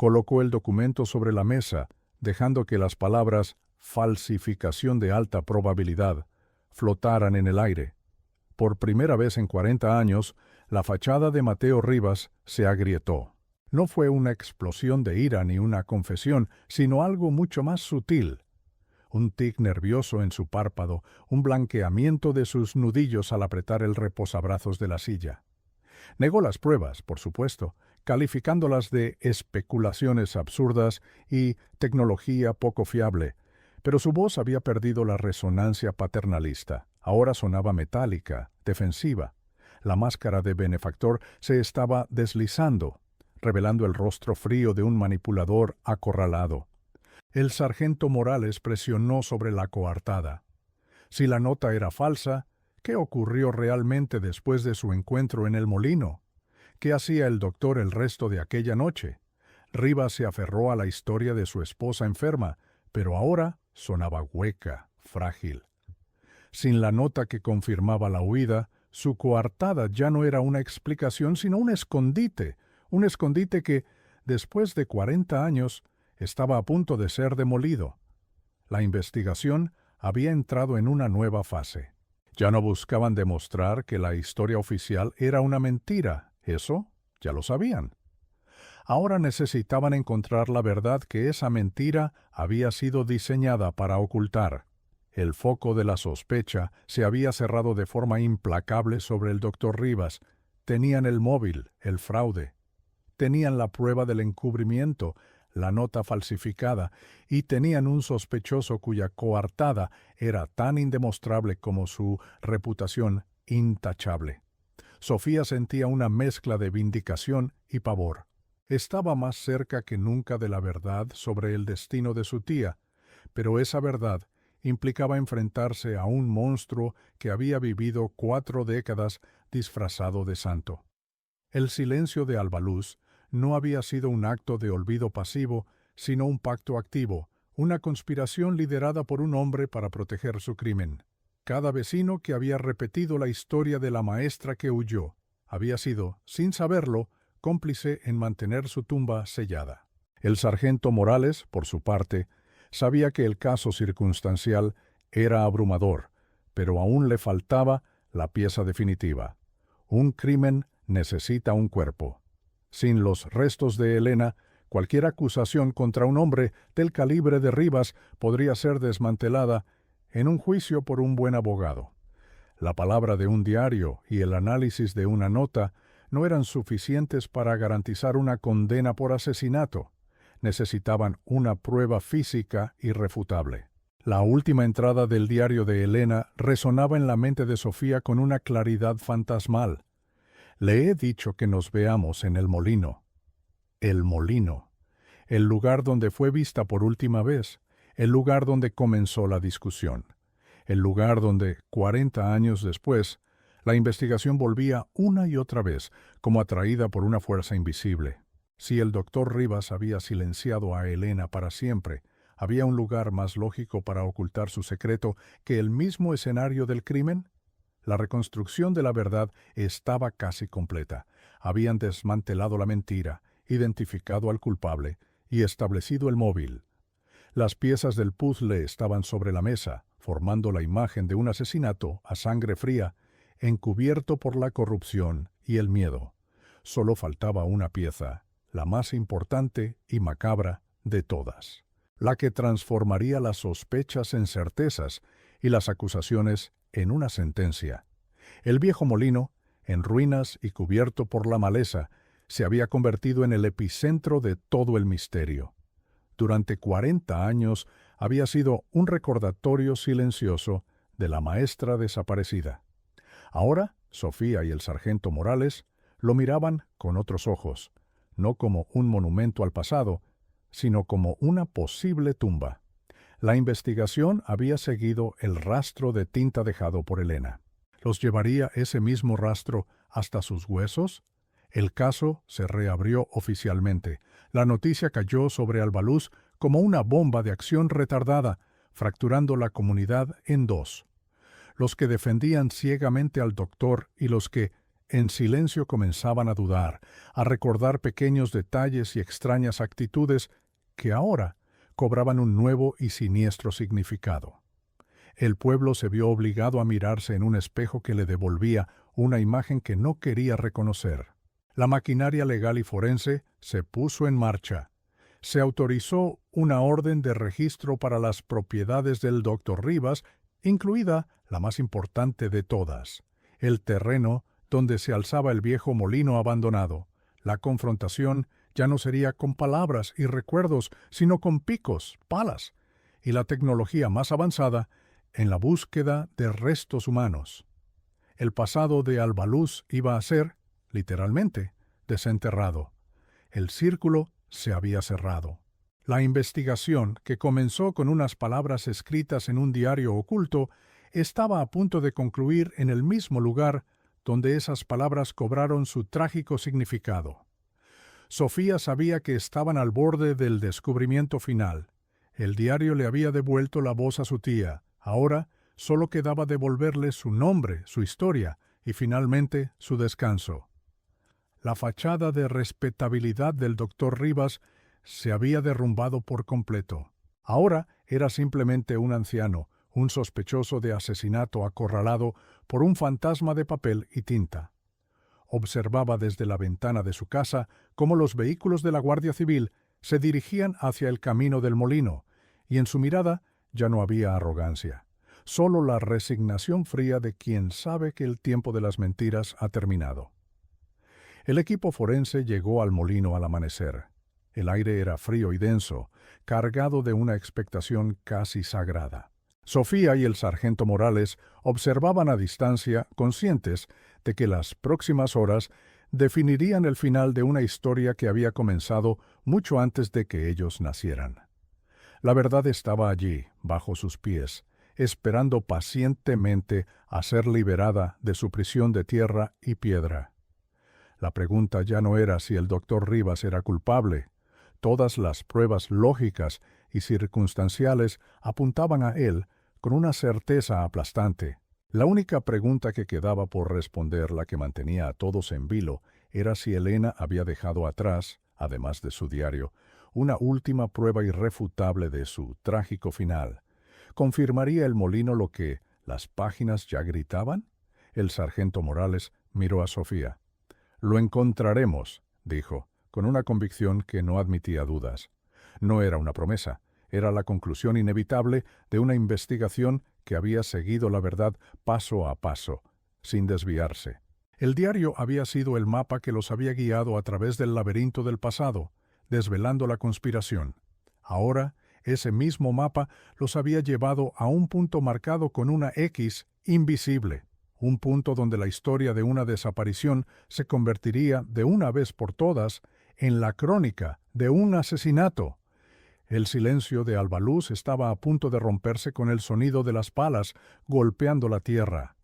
Colocó el documento sobre la mesa, dejando que las palabras «falsificación de alta probabilidad» flotaran en el aire. Por primera vez en 40 años, la fachada de Mateo Rivas se agrietó. No fue una explosión de ira ni una confesión, sino algo mucho más sutil. Un tic nervioso en su párpado, un blanqueamiento de sus nudillos al apretar el reposabrazos de la silla. Negó las pruebas, por supuesto, calificándolas de especulaciones absurdas y tecnología poco fiable, pero su voz había perdido la resonancia paternalista. Ahora sonaba metálica, defensiva. La máscara de benefactor se estaba deslizando, revelando el rostro frío de un manipulador acorralado. El sargento Morales presionó sobre la coartada. Si la nota era falsa, ¿qué ocurrió realmente después de su encuentro en el molino? ¿Qué hacía el doctor el resto de aquella noche? Rivas se aferró a la historia de su esposa enferma, pero ahora sonaba hueca, frágil. Sin la nota que confirmaba la huida, su coartada ya no era una explicación sino un escondite que, después de 40 años, estaba a punto de ser demolido. La investigación había entrado en una nueva fase. Ya no buscaban demostrar que la historia oficial era una mentira, eso ya lo sabían. Ahora necesitaban encontrar la verdad que esa mentira había sido diseñada para ocultar. El foco de la sospecha se había cerrado de forma implacable sobre el doctor Rivas. Tenían el móvil, el fraude. Tenían la prueba del encubrimiento, la nota falsificada, y tenían un sospechoso cuya coartada era tan indemostrable como su reputación intachable. Sofía sentía una mezcla de vindicación y pavor. Estaba más cerca que nunca de la verdad sobre el destino de su tía, pero esa verdad implicaba enfrentarse a un monstruo que había vivido 4 décadas disfrazado de santo. El silencio de Albaluz no había sido un acto de olvido pasivo, sino un pacto activo, una conspiración liderada por un hombre para proteger su crimen. Cada vecino que había repetido la historia de la maestra que huyó había sido, sin saberlo, cómplice en mantener su tumba sellada. El sargento Morales, por su parte, sabía que el caso circunstancial era abrumador, pero aún le faltaba la pieza definitiva. Un crimen necesita un cuerpo. Sin los restos de Elena, cualquier acusación contra un hombre del calibre de Rivas podría ser desmantelada en un juicio por un buen abogado. La palabra de un diario y el análisis de una nota no eran suficientes para garantizar una condena por asesinato. Necesitaban una prueba física irrefutable. La última entrada del diario de Elena resonaba en la mente de Sofía con una claridad fantasmal. Le he dicho que nos veamos en el molino. El molino. El lugar donde fue vista por última vez. El lugar donde comenzó la discusión. El lugar donde, 40 años después, la investigación volvía una y otra vez, como atraída por una fuerza invisible. Si el doctor Rivas había silenciado a Elena para siempre, ¿había un lugar más lógico para ocultar su secreto que el mismo escenario del crimen? La reconstrucción de la verdad estaba casi completa. Habían desmantelado la mentira, identificado al culpable y establecido el móvil. Las piezas del puzzle estaban sobre la mesa, formando la imagen de un asesinato a sangre fría, encubierto por la corrupción y el miedo. Solo faltaba una pieza, la más importante y macabra de todas, la que transformaría las sospechas en certezas y las acusaciones en una sentencia. El viejo molino, en ruinas y cubierto por la maleza, se había convertido en el epicentro de todo el misterio. Durante 40 años había sido un recordatorio silencioso de la maestra desaparecida. Ahora, Sofía y el sargento Morales lo miraban con otros ojos, no como un monumento al pasado, sino como una posible tumba. La investigación había seguido el rastro de tinta dejado por Elena. ¿Los llevaría ese mismo rastro hasta sus huesos? El caso se reabrió oficialmente. La noticia cayó sobre Albaluz como una bomba de acción retardada, fracturando la comunidad en dos. Los que defendían ciegamente al doctor y los que, En silencio comenzaban a dudar, a recordar pequeños detalles y extrañas actitudes que ahora cobraban un nuevo y siniestro significado. El pueblo se vio obligado a mirarse en un espejo que le devolvía una imagen que no quería reconocer. La maquinaria legal y forense se puso en marcha. Se autorizó una orden de registro para las propiedades del Dr. Rivas, incluida la más importante de todas, el terreno donde se alzaba el viejo molino abandonado. La confrontación ya no sería con palabras y recuerdos, sino con picos, palas y la tecnología más avanzada en la búsqueda de restos humanos. El pasado de Albaluz iba a ser, literalmente, desenterrado. El círculo se había cerrado. La investigación, que comenzó con unas palabras escritas en un diario oculto, estaba a punto de concluir en el mismo lugar donde esas palabras cobraron su trágico significado. Sofía sabía que estaban al borde del descubrimiento final. El diario le había devuelto la voz a su tía. Ahora solo quedaba devolverle su nombre, su historia y finalmente su descanso. La fachada de respetabilidad del Dr. Rivas se había derrumbado por completo. Ahora era simplemente un anciano, un sospechoso de asesinato acorralado por un fantasma de papel y tinta. Observaba desde la ventana de su casa cómo los vehículos de la Guardia Civil se dirigían hacia el camino del molino, y en su mirada ya no había arrogancia, solo la resignación fría de quien sabe que el tiempo de las mentiras ha terminado. El equipo forense llegó al molino al amanecer. El aire era frío y denso, cargado de una expectación casi sagrada. Sofía y el sargento Morales observaban a distancia, conscientes de que las próximas horas definirían el final de una historia que había comenzado mucho antes de que ellos nacieran. La verdad estaba allí, bajo sus pies, esperando pacientemente a ser liberada de su prisión de tierra y piedra. La pregunta ya no era si el Dr. Rivas era culpable. Todas las pruebas lógicas y circunstanciales apuntaban a él con una certeza aplastante. La única pregunta que quedaba por responder, la que mantenía a todos en vilo, era si Elena había dejado atrás, además de su diario, una última prueba irrefutable de su trágico final. ¿Confirmaría el molino lo que las páginas ya gritaban? El sargento Morales miró a Sofía. «Lo encontraremos», dijo, con una convicción que no admitía dudas. No era una promesa, era la conclusión inevitable de una investigación que había seguido la verdad paso a paso, sin desviarse. El diario había sido el mapa que los había guiado a través del laberinto del pasado, desvelando la conspiración. Ahora, ese mismo mapa los había llevado a un punto marcado con una X invisible, un punto donde la historia de una desaparición se convertiría de una vez por todas en la crónica de un asesinato. El silencio de Albaluz estaba a punto de romperse con el sonido de las palas golpeando la tierra.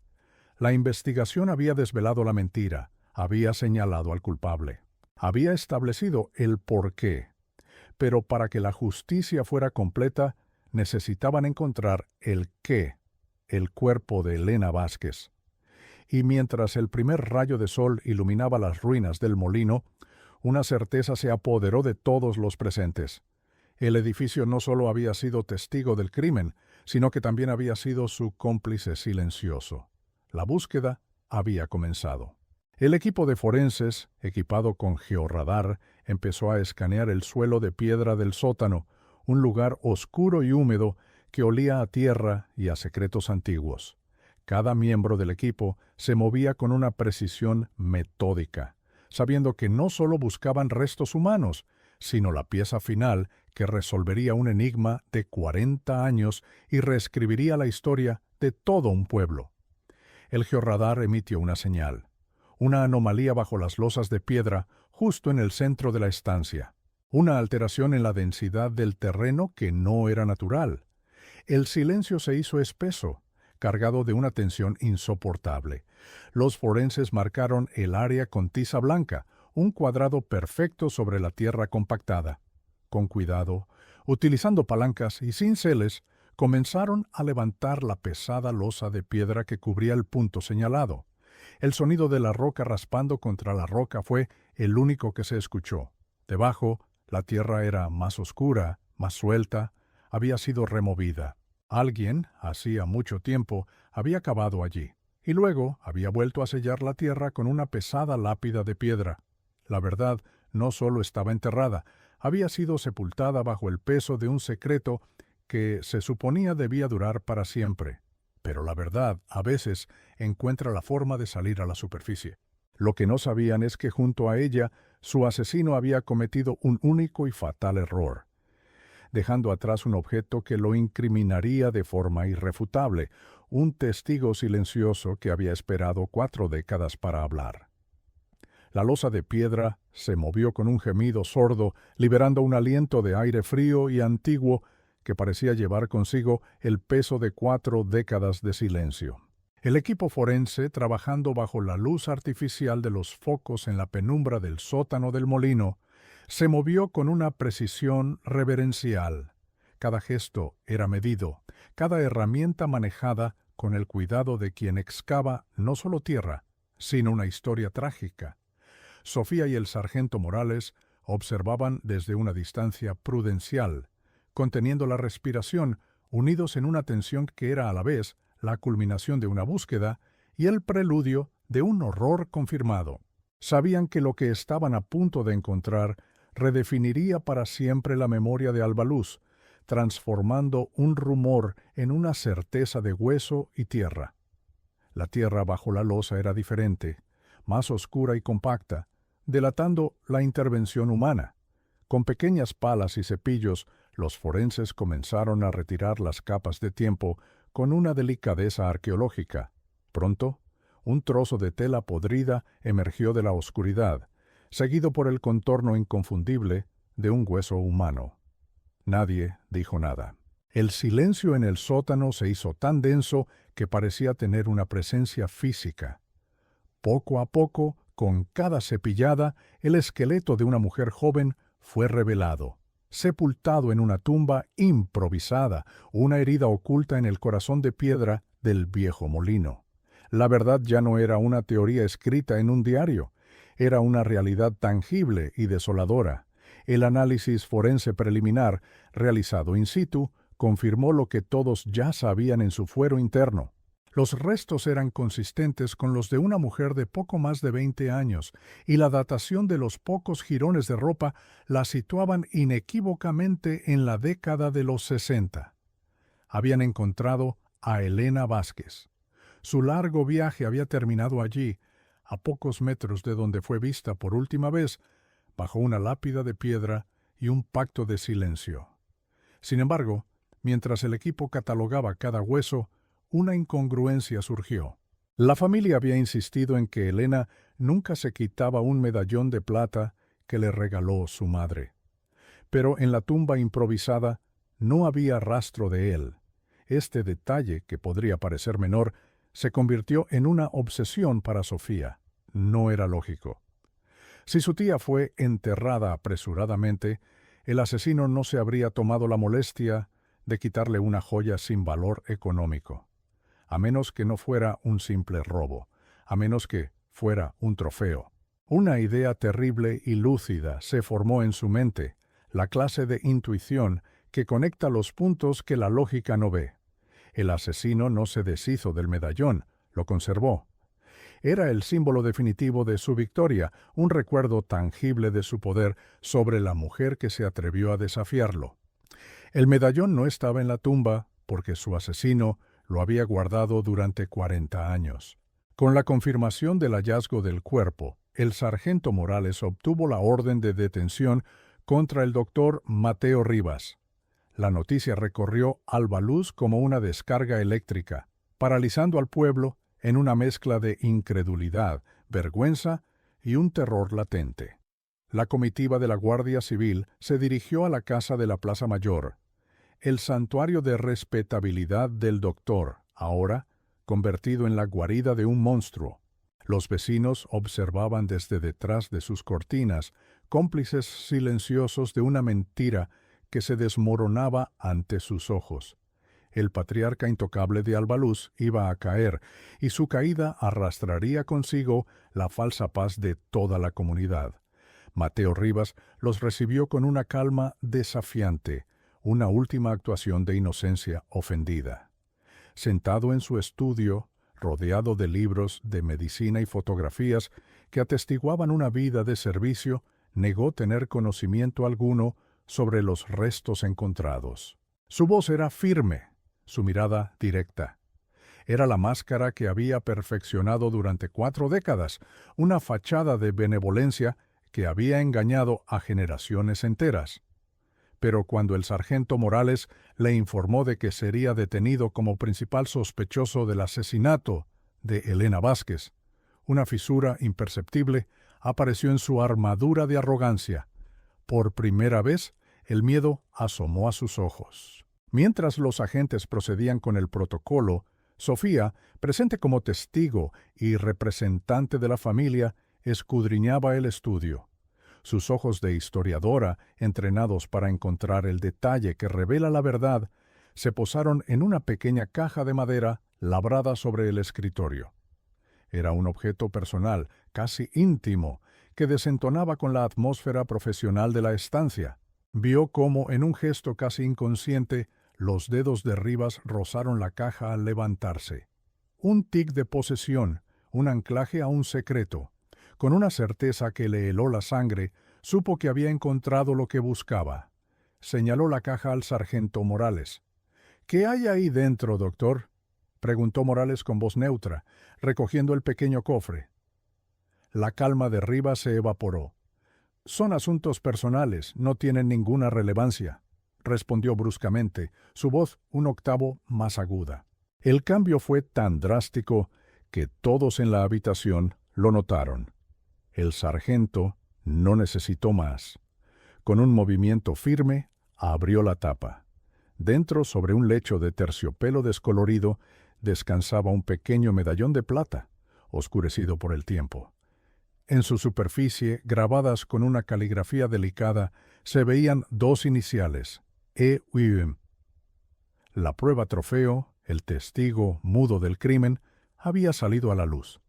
La investigación había desvelado la mentira, había señalado al culpable, había establecido el porqué. Pero para que la justicia fuera completa, necesitaban encontrar el qué, el cuerpo de Elena Vázquez. Y mientras el primer rayo de sol iluminaba las ruinas del molino, una certeza se apoderó de todos los presentes. El edificio no solo había sido testigo del crimen, sino que también había sido su cómplice silencioso. La búsqueda había comenzado. El equipo de forenses, equipado con georradar, empezó a escanear el suelo de piedra del sótano, un lugar oscuro y húmedo que olía a tierra y a secretos antiguos. Cada miembro del equipo se movía con una precisión metódica, sabiendo que no solo buscaban restos humanos, sino la pieza final que resolvería un enigma de 40 años y reescribiría la historia de todo un pueblo. El georradar emitió una señal, una anomalía bajo las losas de piedra justo en el centro de la estancia, una alteración en la densidad del terreno que no era natural. El silencio se hizo espeso, cargado de una tensión insoportable. Los forenses marcaron el área con tiza blanca, un cuadrado perfecto sobre la tierra compactada. Con cuidado, utilizando palancas y cinceles, comenzaron a levantar la pesada losa de piedra que cubría el punto señalado. El sonido de la roca raspando contra la roca fue el único que se escuchó. Debajo, la tierra era más oscura, más suelta, había sido removida. Alguien, hacía mucho tiempo, había cavado allí, y luego había vuelto a sellar la tierra con una pesada lápida de piedra. La verdad no solo estaba enterrada, había sido sepultada bajo el peso de un secreto que se suponía debía durar para siempre. Pero la verdad, a veces, encuentra la forma de salir a la superficie. Lo que no sabían es que junto a ella, su asesino había cometido un único y fatal error, dejando atrás un objeto que lo incriminaría de forma irrefutable, un testigo silencioso que había esperado 4 décadas para hablar. La losa de piedra se movió con un gemido sordo, liberando un aliento de aire frío y antiguo que parecía llevar consigo el peso de 4 décadas de silencio. El equipo forense, trabajando bajo la luz artificial de los focos en la penumbra del sótano del molino, se movió con una precisión reverencial. Cada gesto era medido, cada herramienta manejada con el cuidado de quien excava no solo tierra, sino una historia trágica. Sofía y el sargento Morales observaban desde una distancia prudencial, conteniendo la respiración, unidos en una tensión que era a la vez la culminación de una búsqueda y el preludio de un horror confirmado. Sabían que lo que estaban a punto de encontrar redefiniría para siempre la memoria de Albaluz, transformando un rumor en una certeza de hueso y tierra. La tierra bajo la losa era diferente, más oscura y compacta, delatando la intervención humana. Con pequeñas palas y cepillos, los forenses comenzaron a retirar las capas de tiempo con una delicadeza arqueológica. Pronto, un trozo de tela podrida emergió de la oscuridad, seguido por el contorno inconfundible de un hueso humano. Nadie dijo nada. El silencio en el sótano se hizo tan denso que parecía tener una presencia física. Poco a poco, con cada cepillada, el esqueleto de una mujer joven fue revelado, sepultado en una tumba improvisada, una herida oculta en el corazón de piedra del viejo molino. La verdad ya no era una teoría escrita en un diario, era una realidad tangible y desoladora. El análisis forense preliminar, realizado in situ, confirmó lo que todos ya sabían en su fuero interno. Los restos eran consistentes con los de una mujer de poco más de 20 años, y la datación de los pocos jirones de ropa la situaban inequívocamente en la década de los 60. Habían encontrado a Elena Vázquez. Su largo viaje había terminado allí, a pocos metros de donde fue vista por última vez, bajo una lápida de piedra y un pacto de silencio. Sin embargo, mientras el equipo catalogaba cada hueso, una incongruencia surgió. La familia había insistido en que Elena nunca se quitaba un medallón de plata que le regaló su madre. Pero en la tumba improvisada no había rastro de él. Este detalle, que podría parecer menor, se convirtió en una obsesión para Sofía. No era lógico. Si su tía fue enterrada apresuradamente, el asesino no se habría tomado la molestia de quitarle una joya sin valor económico. A menos que no fuera un simple robo, a menos que fuera un trofeo. Una idea terrible y lúcida se formó en su mente, la clase de intuición que conecta los puntos que la lógica no ve. El asesino no se deshizo del medallón, lo conservó. Era el símbolo definitivo de su victoria, un recuerdo tangible de su poder sobre la mujer que se atrevió a desafiarlo. El medallón no estaba en la tumba porque su asesino lo había guardado durante 40 años. Con la confirmación del hallazgo del cuerpo, el sargento Morales obtuvo la orden de detención contra el doctor Mateo Rivas. La noticia recorrió Albaluz como una descarga eléctrica, paralizando al pueblo en una mezcla de incredulidad, vergüenza y un terror latente. La comitiva de la Guardia Civil se dirigió a la casa de la Plaza Mayor, el santuario de respetabilidad del doctor, ahora convertido en la guarida de un monstruo. Los vecinos observaban desde detrás de sus cortinas, cómplices silenciosos de una mentira que se desmoronaba ante sus ojos. El patriarca intocable de Albaluz iba a caer, y su caída arrastraría consigo la falsa paz de toda la comunidad. Mateo Rivas los recibió con una calma desafiante, una última actuación de inocencia ofendida. Sentado en su estudio, rodeado de libros de medicina y fotografías que atestiguaban una vida de servicio, negó tener conocimiento alguno sobre los restos encontrados. Su voz era firme, su mirada directa. Era la máscara que había perfeccionado durante 4 décadas, una fachada de benevolencia que había engañado a generaciones enteras. Pero cuando el sargento Morales le informó de que sería detenido como principal sospechoso del asesinato de Elena Vázquez, una fisura imperceptible apareció en su armadura de arrogancia. Por primera vez, el miedo asomó a sus ojos. Mientras los agentes procedían con el protocolo, Sofía, presente como testigo y representante de la familia, escudriñaba el estudio. Sus ojos de historiadora, entrenados para encontrar el detalle que revela la verdad, se posaron en una pequeña caja de madera labrada sobre el escritorio. Era un objeto personal, casi íntimo, que desentonaba con la atmósfera profesional de la estancia. Vio cómo, en un gesto casi inconsciente, los dedos de Rivas rozaron la caja al levantarse. Un tic de posesión, un anclaje a un secreto. Con una certeza que le heló la sangre, supo que había encontrado lo que buscaba. Señaló la caja al sargento Morales. «¿Qué hay ahí dentro, doctor?», preguntó Morales con voz neutra, recogiendo el pequeño cofre. La calma de Rivas se evaporó. «Son asuntos personales, no tienen ninguna relevancia», respondió bruscamente, su voz un octavo más aguda. El cambio fue tan drástico que todos en la habitación lo notaron. El sargento no necesitó más. Con un movimiento firme, abrió la tapa. Dentro, sobre un lecho de terciopelo descolorido, descansaba un pequeño medallón de plata, oscurecido por el tiempo. En su superficie, grabadas con una caligrafía delicada, se veían 2 iniciales, E.U.M. La prueba trofeo, el testigo mudo del crimen, había salido a la luz.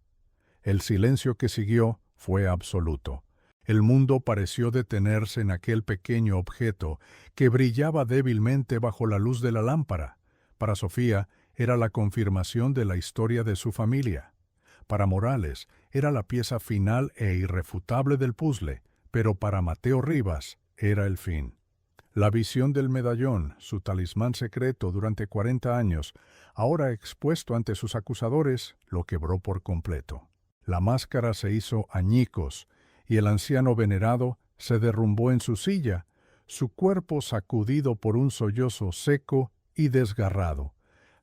El silencio que siguió fue absoluto. El mundo pareció detenerse en aquel pequeño objeto que brillaba débilmente bajo la luz de la lámpara. Para Sofía era la confirmación de la historia de su familia. Para Morales era la pieza final e irrefutable del puzzle, pero para Mateo Rivas era el fin. La visión del medallón, su talismán secreto durante 40 años, ahora expuesto ante sus acusadores, lo quebró por completo. La máscara se hizo añicos, y el anciano venerado se derrumbó en su silla, su cuerpo sacudido por un sollozo seco y desgarrado.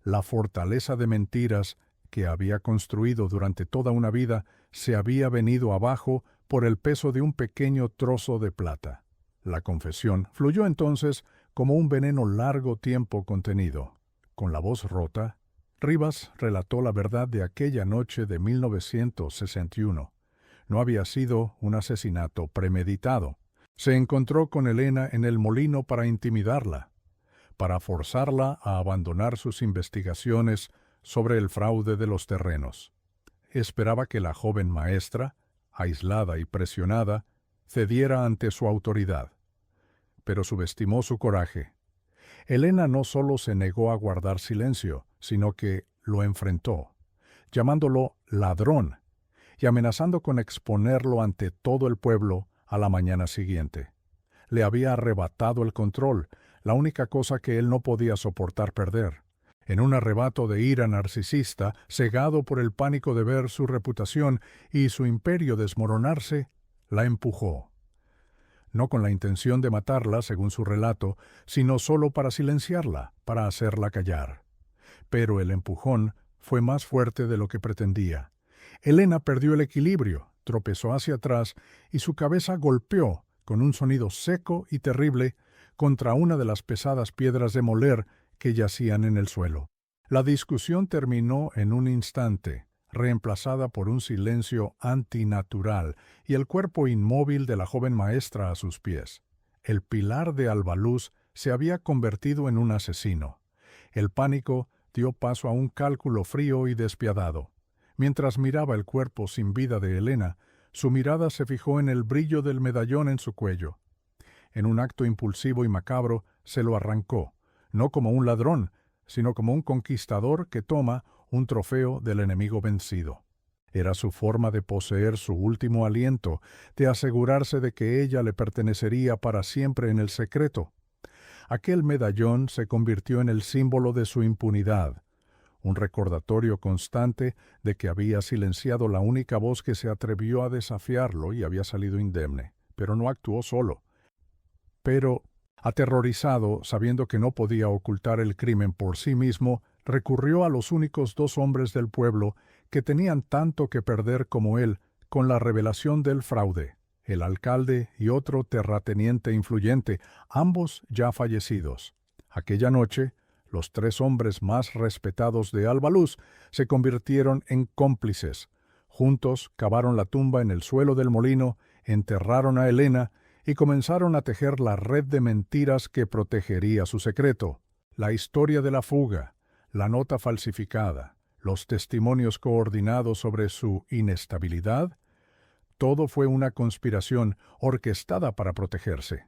La fortaleza de mentiras que había construido durante toda una vida se había venido abajo por el peso de un pequeño trozo de plata. La confesión fluyó entonces como un veneno largo tiempo contenido. Con la voz rota, Rivas relató la verdad de aquella noche de 1961. No había sido un asesinato premeditado. Se encontró con Elena en el molino para intimidarla, para forzarla a abandonar sus investigaciones sobre el fraude de los terrenos. Esperaba que la joven maestra, aislada y presionada, cediera ante su autoridad. Pero subestimó su coraje. Elena no solo se negó a guardar silencio, sino que lo enfrentó, llamándolo ladrón y amenazando con exponerlo ante todo el pueblo a la mañana siguiente. Le había arrebatado el control, la única cosa que él no podía soportar perder. En un arrebato de ira narcisista, cegado por el pánico de ver su reputación y su imperio desmoronarse, la empujó. No con la intención de matarla, según su relato, sino solo para silenciarla, para hacerla callar. Pero el empujón fue más fuerte de lo que pretendía. Elena perdió el equilibrio, tropezó hacia atrás y su cabeza golpeó, con un sonido seco y terrible, contra una de las pesadas piedras de moler que yacían en el suelo. La discusión terminó en un instante, reemplazada por un silencio antinatural y el cuerpo inmóvil de la joven maestra a sus pies. El pilar de Albaluz se había convertido en un asesino. El pánico dio paso a un cálculo frío y despiadado. Mientras miraba el cuerpo sin vida de Elena, su mirada se fijó en el brillo del medallón en su cuello. En un acto impulsivo y macabro, se lo arrancó, no como un ladrón, sino como un conquistador que toma un trofeo del enemigo vencido. Era su forma de poseer su último aliento, de asegurarse de que ella le pertenecería para siempre en el secreto. Aquel medallón se convirtió en el símbolo de su impunidad, un recordatorio constante de que había silenciado la única voz que se atrevió a desafiarlo y había salido indemne, pero no actuó solo. Pero, aterrorizado, sabiendo que no podía ocultar el crimen por sí mismo, recurrió a los únicos dos hombres del pueblo que tenían tanto que perder como él con la revelación del fraude, el alcalde y otro terrateniente influyente, ambos ya fallecidos. Aquella noche, los tres hombres más respetados de Albaluz se convirtieron en cómplices. Juntos cavaron la tumba en el suelo del molino, enterraron a Elena y comenzaron a tejer la red de mentiras que protegería su secreto. La historia de la fuga, la nota falsificada, los testimonios coordinados sobre su inestabilidad, todo fue una conspiración orquestada para protegerse.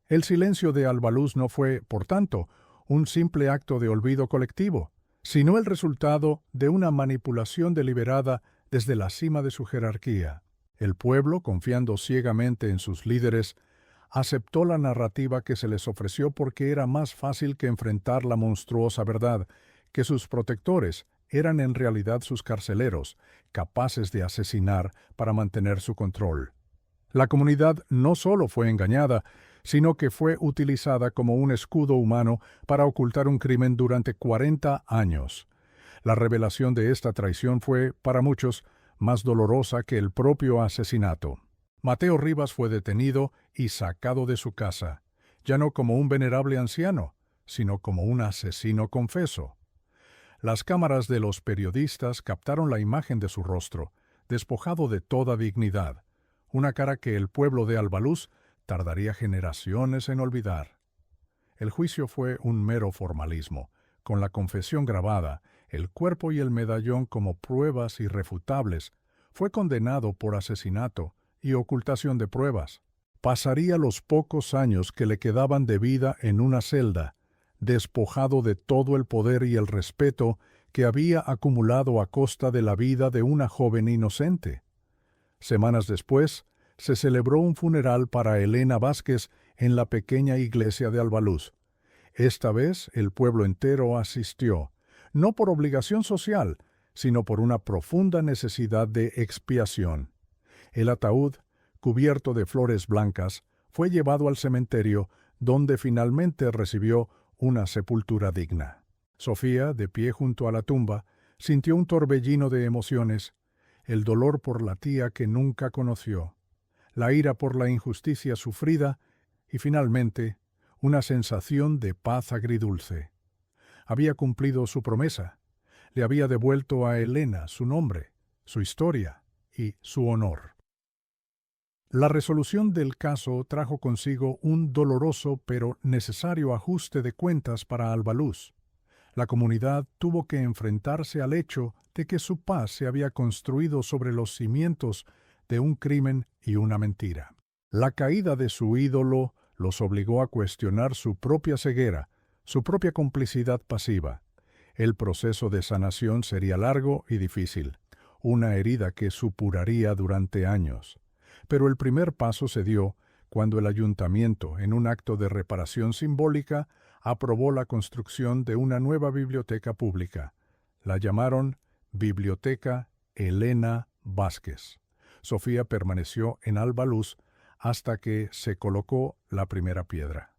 El silencio de Albaluz no fue, por tanto, un simple acto de olvido colectivo, sino el resultado de una manipulación deliberada desde la cima de su jerarquía. El pueblo, confiando ciegamente en sus líderes, aceptó la narrativa que se les ofreció porque era más fácil que enfrentar la monstruosa verdad, que sus protectores eran en realidad sus carceleros, capaces de asesinar para mantener su control. La comunidad no solo fue engañada, sino que fue utilizada como un escudo humano para ocultar un crimen durante 40 años. La revelación de esta traición fue, para muchos, más dolorosa que el propio asesinato. Mateo Rivas fue detenido y sacado de su casa, ya no como un venerable anciano, sino como un asesino confeso. Las cámaras de los periodistas captaron la imagen de su rostro, despojado de toda dignidad, una cara que el pueblo de Albaluz tardaría generaciones en olvidar. El juicio fue un mero formalismo, con la confesión grabada, el cuerpo y el medallón como pruebas irrefutables. Fue condenado por asesinato y ocultación de pruebas. Pasaría los pocos años que le quedaban de vida en una celda, despojado de todo el poder y el respeto que había acumulado a costa de la vida de una joven inocente. Semanas después, se celebró un funeral para Elena Vázquez en la pequeña iglesia de Albaluz. Esta vez el pueblo entero asistió, no por obligación social, sino por una profunda necesidad de expiación. El ataúd, cubierto de flores blancas, fue llevado al cementerio, donde finalmente recibió una sepultura digna. Sofía, de pie junto a la tumba, sintió un torbellino de emociones, el dolor por la tía que nunca conoció, la ira por la injusticia sufrida y, finalmente, una sensación de paz agridulce. Había cumplido su promesa, le había devuelto a Elena su nombre, su historia y su honor. La resolución del caso trajo consigo un doloroso pero necesario ajuste de cuentas para Albaluz. La comunidad tuvo que enfrentarse al hecho de que su paz se había construido sobre los cimientos de un crimen y una mentira. La caída de su ídolo los obligó a cuestionar su propia ceguera, su propia complicidad pasiva. El proceso de sanación sería largo y difícil, una herida que supuraría durante años. Pero el primer paso se dio cuando el ayuntamiento, en un acto de reparación simbólica, aprobó la construcción de una nueva biblioteca pública. La llamaron Biblioteca Elena Vázquez. Sofía permaneció en Albaluz hasta que se colocó la primera piedra.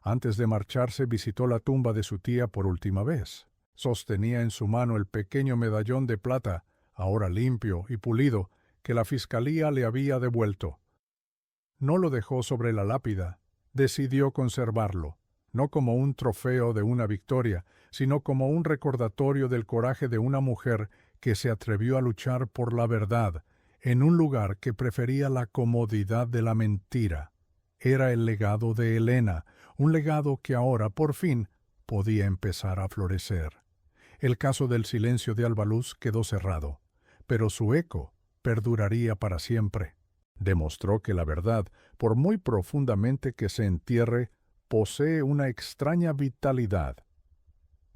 Antes de marcharse visitó la tumba de su tía por última vez. Sostenía en su mano el pequeño medallón de plata, ahora limpio y pulido, que la fiscalía le había devuelto. No lo dejó sobre la lápida, decidió conservarlo, no como un trofeo de una victoria, sino como un recordatorio del coraje de una mujer que se atrevió a luchar por la verdad, en un lugar que prefería la comodidad de la mentira. Era el legado de Elena, un legado que ahora, por fin, podía empezar a florecer. El caso del silencio de Albaluz quedó cerrado, pero su eco perduraría para siempre. Demostró que la verdad, por muy profundamente que se entierre, posee una extraña vitalidad.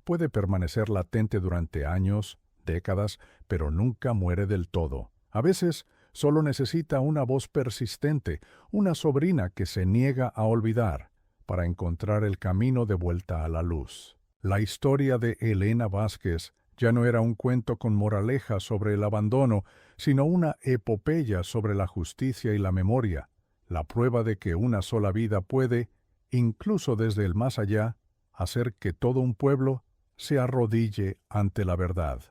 Puede permanecer latente durante años, décadas, pero nunca muere del todo. A veces solo necesita una voz persistente, una sobrina que se niega a olvidar, para encontrar el camino de vuelta a la luz. La historia de Elena Vázquez ya no era un cuento con moraleja sobre el abandono, sino una epopeya sobre la justicia y la memoria, la prueba de que una sola vida puede, incluso desde el más allá, hacer que todo un pueblo se arrodille ante la verdad.